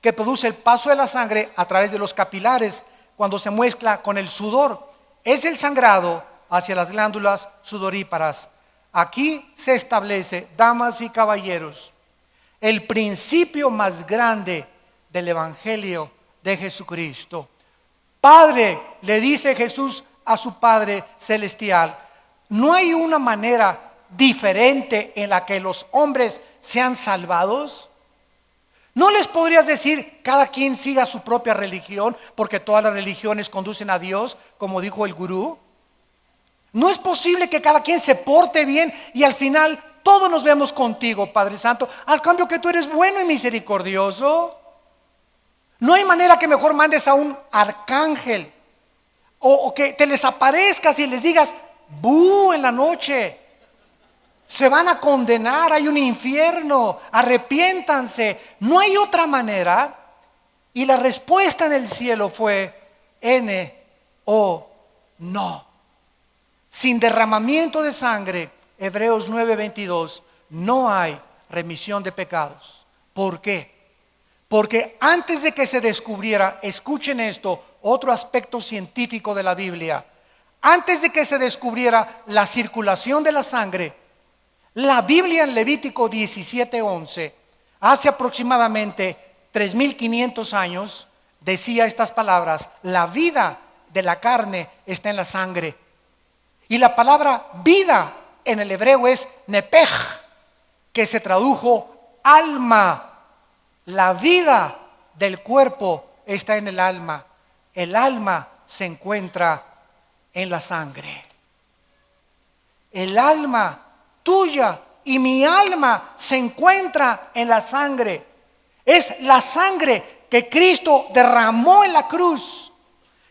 que produce el paso de la sangre a través de los capilares cuando se mezcla con el sudor. Es el sangrado hacia las glándulas sudoríparas. Aquí se establece, damas y caballeros, el principio más grande del Evangelio de Jesucristo. Padre, le dice Jesús a su Padre celestial, ¿no hay una manera diferente en la que los hombres sean salvados? ¿No les podrías decir cada quien siga su propia religión, porque todas las religiones conducen a Dios, como dijo el gurú? ¿No es posible que cada quien se porte bien y al final todos nos vemos contigo, Padre Santo, al cambio que tú eres bueno y misericordioso? ¿No hay manera que mejor mandes a un arcángel o que te les aparezcas y les digas: ¡bu! En la noche se van a condenar, hay un infierno, arrepiéntanse! ¿No hay otra manera? Y la respuesta en el cielo fue no. Sin derramamiento de sangre, Hebreos 9:22, no hay remisión de pecados. ¿Por qué? Porque antes de que se descubriera, escuchen esto, otro aspecto científico de la Biblia, antes de que se descubriera la circulación de la sangre, la Biblia en Levítico 17:11, hace aproximadamente 3500 años, decía estas palabras: la vida de la carne está en la sangre. Y la palabra vida en el hebreo es nepej, que se tradujo alma. La vida del cuerpo está en el alma. El alma se encuentra en la sangre. El alma tuya y mi alma se encuentra en la sangre. Es la sangre que Cristo derramó en la cruz.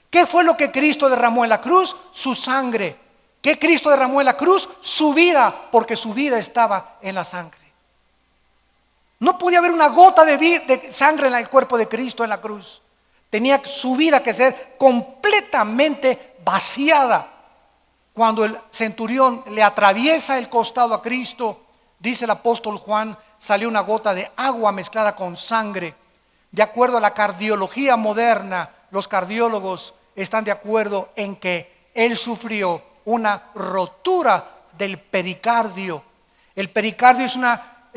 ¿Qué fue lo que Cristo derramó en la cruz? Su sangre. ¿Qué Cristo derramó en la cruz? Su vida, porque su vida estaba en la sangre. No podía haber una gota de sangre en el cuerpo de Cristo en la cruz. Tenía su vida que ser completamente vaciada. Cuando el centurión le atraviesa el costado a Cristo, dice el apóstol Juan, salió una gota de agua mezclada con sangre. De acuerdo a la cardiología moderna, los cardiólogos están de acuerdo en que él sufrió una rotura del pericardio. El pericardio es una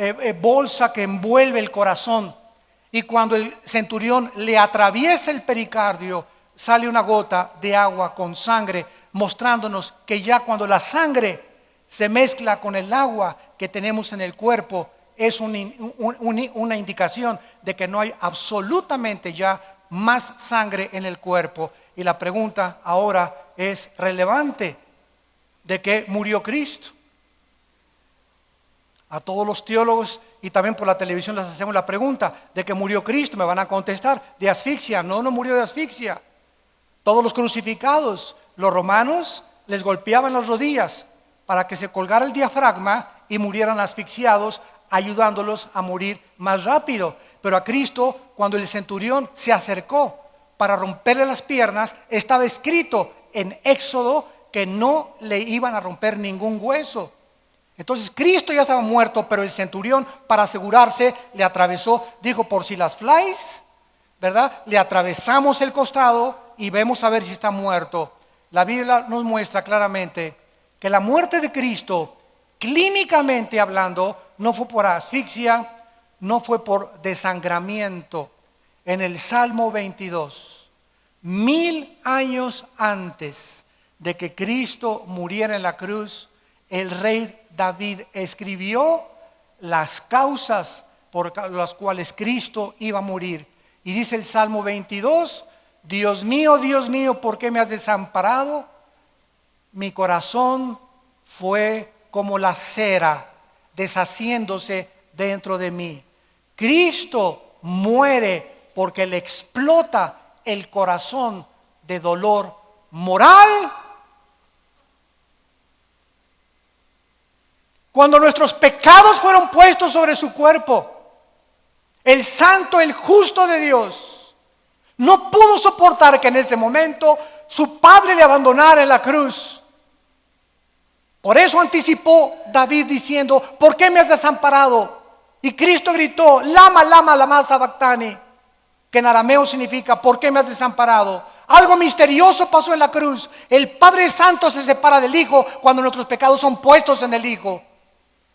bolsa que envuelve el corazón. Y cuando el centurión le atraviesa el pericardio, sale una gota de agua con sangre, mostrándonos que ya cuando la sangre se mezcla con el agua que tenemos en el cuerpo, es una indicación de que no hay absolutamente ya más sangre en el cuerpo. Y la pregunta ahora es relevante: ¿de qué murió Cristo? A todos los teólogos y también por la televisión les hacemos la pregunta: ¿de qué murió Cristo? Me van a contestar: de asfixia. No, no murió de asfixia. Todos los crucificados, los romanos les golpeaban las rodillas para que se colgara el diafragma y murieran asfixiados, ayudándolos a morir más rápido. Pero a Cristo, cuando el centurión se acercó para romperle las piernas, estaba escrito en Éxodo que no le iban a romper ningún hueso. Entonces Cristo ya estaba muerto, pero el centurión, para asegurarse, le atravesó, dijo: por si las flies, ¿verdad? Le atravesamos el costado y vemos a ver si está muerto. La Biblia nos muestra claramente que la muerte de Cristo, clínicamente hablando, no fue por asfixia, no fue por desangramiento. En el Salmo 22, 1000 años antes de que Cristo muriera en la cruz, el rey David escribió las causas por las cuales Cristo iba a morir. Y dice el Salmo 22: Dios mío, ¿por qué me has desamparado? Mi corazón fue como la cera deshaciéndose dentro de mí. Cristo muere porque le explota el corazón de dolor moral. Cuando nuestros pecados fueron puestos sobre su cuerpo, el santo, el justo de Dios no pudo soportar que en ese momento su padre le abandonara en la cruz. Por eso anticipó David diciendo: ¿por qué me has desamparado? Y Cristo gritó: lama, lama sabactani, que en arameo significa: ¿por qué me has desamparado? Algo misterioso pasó en la cruz. El Padre Santo se separa del Hijo cuando nuestros pecados son puestos en el Hijo.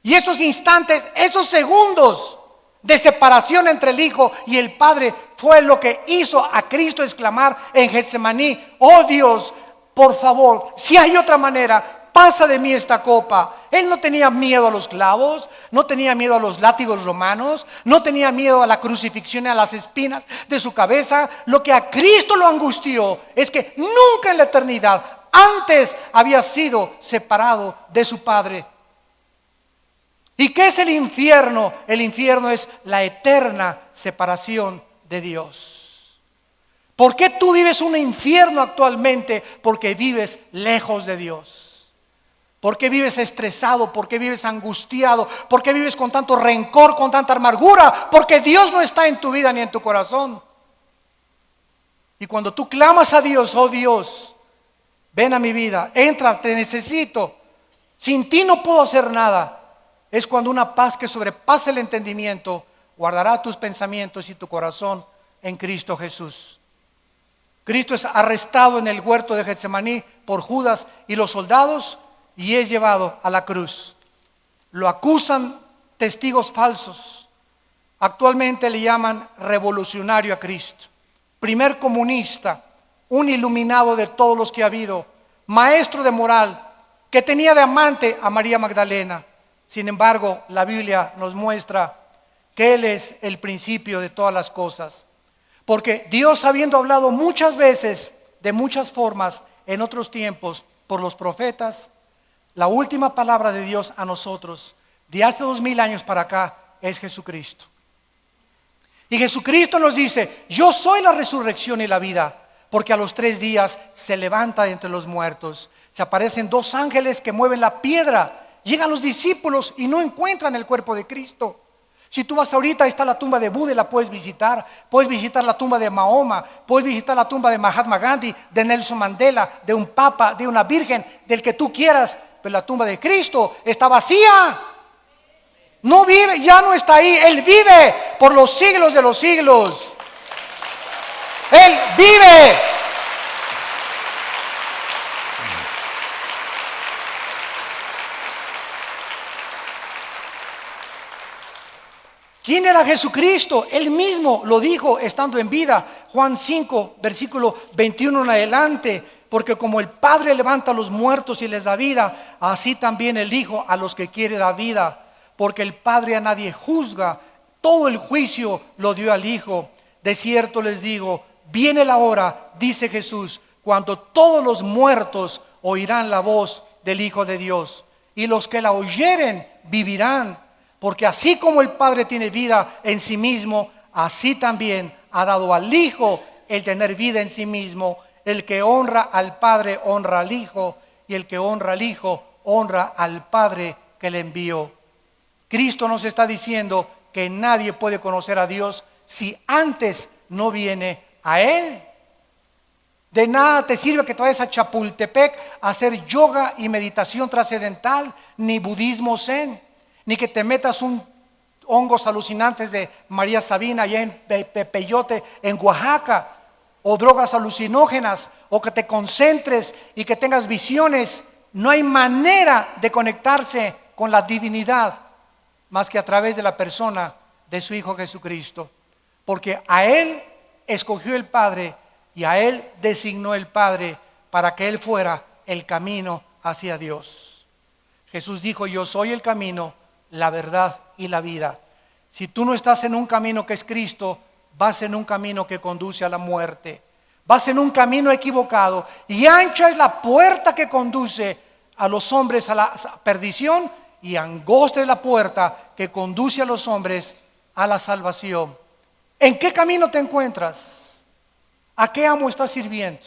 Y esos instantes, esos segundos de separación entre el Hijo y el Padre fue lo que hizo a Cristo exclamar en Getsemaní: oh Dios, por favor, si hay otra manera, pasa de mí esta copa. Él no tenía miedo a los clavos, no tenía miedo a los látigos romanos, no tenía miedo a la crucifixión y a las espinas de su cabeza. Lo que a Cristo lo angustió es que nunca en la eternidad antes había sido separado de su Padre. ¿Y qué es el infierno? El infierno es la eterna separación de Dios. ¿Por qué tú vives un infierno actualmente? Porque vives lejos de Dios. ¿Por qué vives estresado? ¿Por qué vives angustiado? ¿Por qué vives con tanto rencor, con tanta amargura? Porque Dios no está en tu vida ni en tu corazón. Y cuando tú clamas a Dios: oh Dios, ven a mi vida, entra, te necesito, sin ti no puedo hacer nada, es cuando una paz que sobrepasa el entendimiento guardará tus pensamientos y tu corazón en Cristo Jesús. Cristo es arrestado en el huerto de Getsemaní por Judas y los soldados y es llevado a la cruz. Lo acusan testigos falsos. Actualmente le llaman revolucionario a Cristo, primer comunista, un iluminado de todos los que ha habido, maestro de moral, que tenía de amante a María Magdalena. Sin embargo, la Biblia nos muestra que Él es el principio de todas las cosas. Porque Dios, habiendo hablado muchas veces, de muchas formas, en otros tiempos, por los profetas, la última palabra de Dios a nosotros, de hace 2000 años para acá, es Jesucristo. Y Jesucristo nos dice: yo soy la resurrección y la vida, porque a los 3 días se levanta de entre los muertos. Se aparecen 2 ángeles que mueven la piedra. Llegan los discípulos y no encuentran el cuerpo de Cristo. Si tú vas ahorita, ahí está la tumba de Buda, la puedes visitar la tumba de Mahoma, puedes visitar la tumba de Mahatma Gandhi, de Nelson Mandela, de un papa, de una virgen, del que tú quieras, pero la tumba de Cristo está vacía. No vive, ya no está ahí. Él vive por los siglos de los siglos. Él vive. ¿Quién era Jesucristo? Él mismo lo dijo estando en vida. Juan 5, versículo 21 en adelante. Porque como el Padre levanta a los muertos y les da vida, así también el Hijo a los que quiere da vida. Porque el Padre a nadie juzga, todo el juicio lo dio al Hijo. De cierto les digo, viene la hora, dice Jesús, cuando todos los muertos oirán la voz del Hijo de Dios. Y los que la oyeren vivirán. Porque así como el Padre tiene vida en sí mismo, así también ha dado al Hijo el tener vida en sí mismo. El que honra al Padre honra al Hijo, y el que honra al Hijo honra al Padre que le envió. Cristo nos está diciendo que nadie puede conocer a Dios si antes no viene a Él. De nada te sirve que te vayas a Chapultepec a hacer yoga y meditación trascendental, ni budismo zen, ni que te metas un hongos alucinantes de María Sabina allá en Peyote, en Oaxaca, o drogas alucinógenas, o que te concentres y que tengas visiones. No hay manera de conectarse con la divinidad más que a través de la persona de su Hijo Jesucristo, porque a Él escogió el Padre y a Él designó el Padre para que Él fuera el camino hacia Dios. Jesús dijo: yo soy el camino, la verdad y la vida. Si tú no estás en un camino que es Cristo, vas en un camino que conduce a la muerte, vas en un camino equivocado, y ancha es la puerta que conduce a los hombres a la perdición, y angosta es la puerta que conduce a los hombres a la salvación. ¿En qué camino te encuentras? ¿A qué amo estás sirviendo?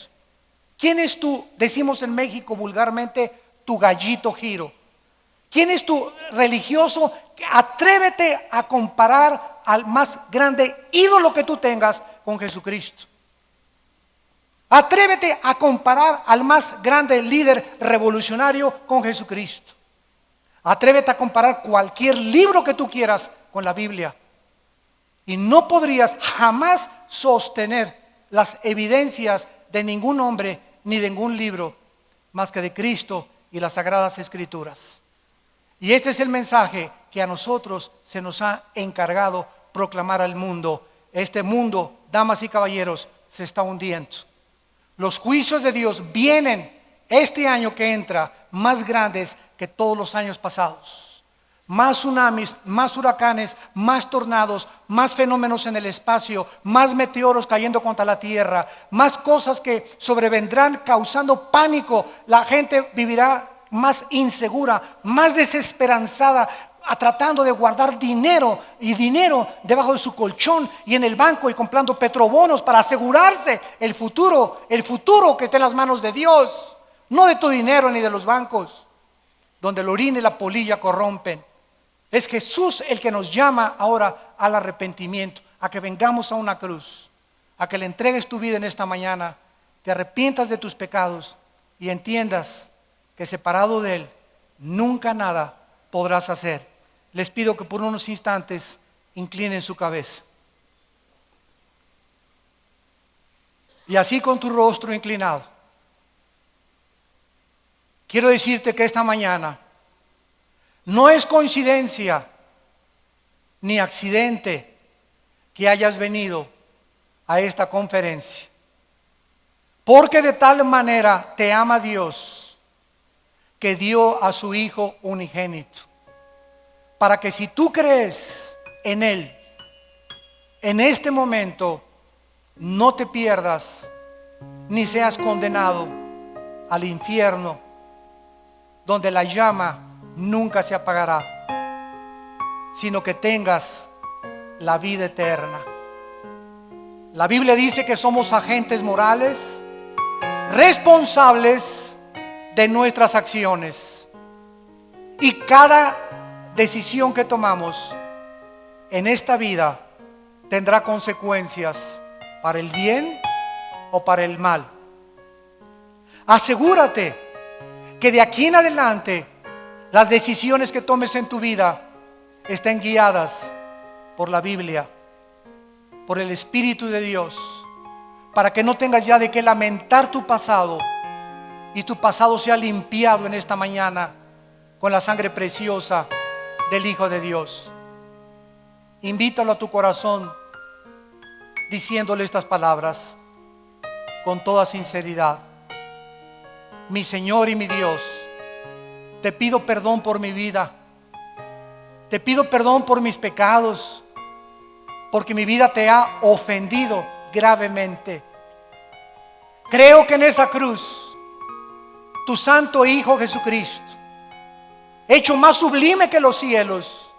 ¿Quién es tu, decimos en México vulgarmente, tu gallito giro? ¿Quién es tu religioso? Atrévete a comparar al más grande ídolo que tú tengas con Jesucristo. Atrévete a comparar al más grande líder revolucionario con Jesucristo. Atrévete a comparar cualquier libro que tú quieras con la Biblia. Y no podrías jamás sostener las evidencias de ningún hombre ni de ningún libro más que de Cristo y las Sagradas Escrituras. Y este es el mensaje que a nosotros se nos ha encargado proclamar al mundo. Este mundo, damas y caballeros, se está hundiendo. Los juicios de Dios vienen este año que entra más grandes que todos los años pasados. Más tsunamis, más huracanes, más tornados, más fenómenos en el espacio, más meteoros cayendo contra la tierra, más cosas que sobrevendrán causando pánico. La gente vivirá más insegura, más desesperanzada, tratando de guardar dinero debajo de su colchón y en el banco, y comprando petrobonos para asegurarse el futuro que está en las manos de Dios, no de tu dinero ni de los bancos, donde el orín y la polilla corrompen. Es Jesús el que nos llama ahora al arrepentimiento, a que vengamos a una cruz, a que le entregues tu vida en esta mañana, te arrepientas de tus pecados y entiendas que separado de Él nunca nada podrás hacer. Les pido que por unos instantes inclinen su cabeza. Y así, con tu rostro inclinado, quiero decirte que esta mañana no es coincidencia ni accidente que hayas venido a esta conferencia, porque de tal manera te ama Dios que dio a su Hijo unigénito, para que si tú crees en Él, en este momento no te pierdas ni seas condenado al infierno, donde la llama nunca se apagará, sino que tengas la vida eterna. La Biblia dice que somos agentes morales, responsables de nuestras acciones, y cada decisión que tomamos en esta vida tendrá consecuencias para el bien o para el mal. Asegúrate que de aquí en adelante las decisiones que tomes en tu vida estén guiadas por la Biblia, por el Espíritu de Dios, para que no tengas ya de qué lamentar tu pasado, y tu pasado sea limpiado en esta mañana con la sangre preciosa del Hijo de Dios. invítalo a tu corazón diciéndole estas palabras con toda sinceridad. Mi Señor y mi Dios, te pido perdón por mi vida. Te pido perdón por mis pecados, porque mi vida te ha ofendido gravemente. Creo que en esa cruz, tu santo Hijo Jesucristo, hecho más sublime que los cielos,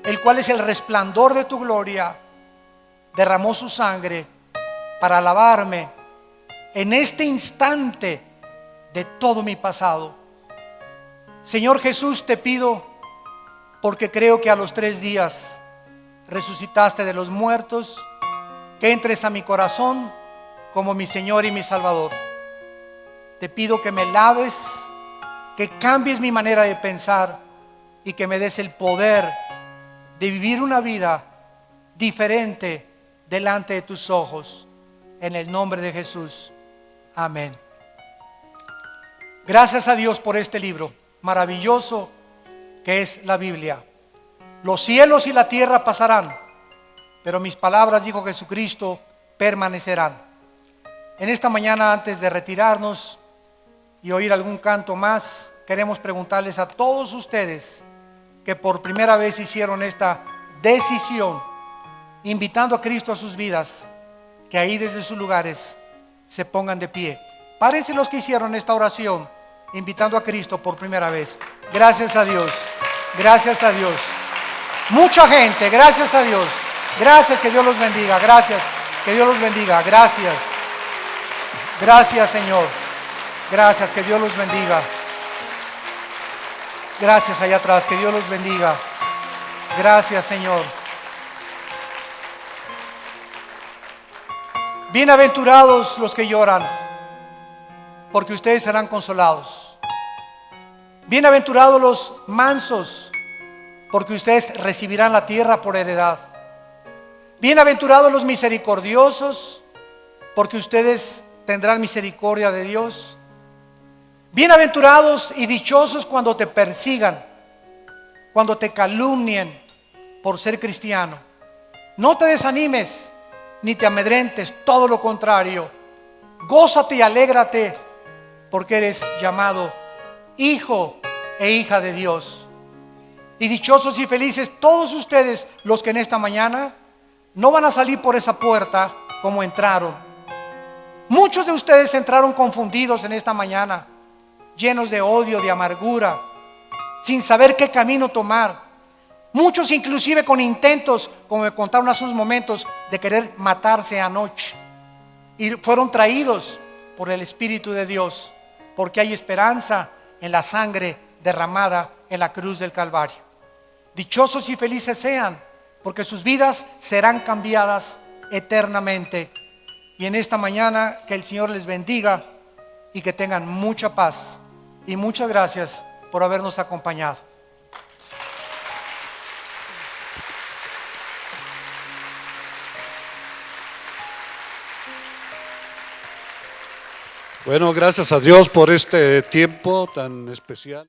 el cual es el resplandor de tu gloria, derramó su sangre para lavarme en este instante de todo mi pasado. Señor Jesús, te pido, porque creo que a los 3 días resucitaste de los muertos, que entres a mi corazón como mi Señor y mi Salvador. Te pido que me laves, que cambies mi manera de pensar y que me des el poder de vivir una vida diferente delante de tus ojos. En el nombre de Jesús. Amén. Gracias a Dios por este libro maravilloso que es la Biblia. Los cielos y la tierra pasarán, pero mis palabras, dijo Jesucristo, permanecerán. En esta mañana, antes de retirarnos y oír algún canto más, queremos preguntarles a todos ustedes que por primera vez hicieron esta decisión, invitando a Cristo a sus vidas, que ahí desde sus lugares se pongan de pie. Párense los que hicieron esta oración, invitando a Cristo por primera vez. Gracias a Dios, gracias a Dios. Mucha gente, gracias a Dios. Gracias, que Dios los bendiga. Gracias, que Dios los bendiga. Gracias. Gracias, Señor. Gracias, que Dios los bendiga. Gracias allá atrás, que Dios los bendiga. Gracias, Señor. Bienaventurados los que lloran, porque ustedes serán consolados. Bienaventurados los mansos, porque ustedes recibirán la tierra por heredad. Bienaventurados los misericordiosos, porque ustedes tendrán misericordia de Dios. Bienaventurados y dichosos cuando te persigan, cuando te calumnien por ser cristiano. No te desanimes ni te amedrentes, todo lo contrario. Gózate y alégrate, porque eres llamado hijo e hija de Dios. Y dichosos y felices todos ustedes los que en esta mañana no van a salir por esa puerta como entraron. Muchos de ustedes entraron confundidos en esta mañana, llenos de odio, de amargura, sin saber qué camino tomar. Muchos inclusive con intentos, como me contaron hace unos momentos, de querer matarse anoche. Y fueron traídos por el Espíritu de Dios, porque hay esperanza en la sangre derramada en la cruz del Calvario. Dichosos y felices sean, porque sus vidas serán cambiadas eternamente. Y en esta mañana que el Señor les bendiga y que tengan mucha paz. Y muchas gracias por habernos acompañado. Bueno, gracias a Dios por este tiempo tan especial.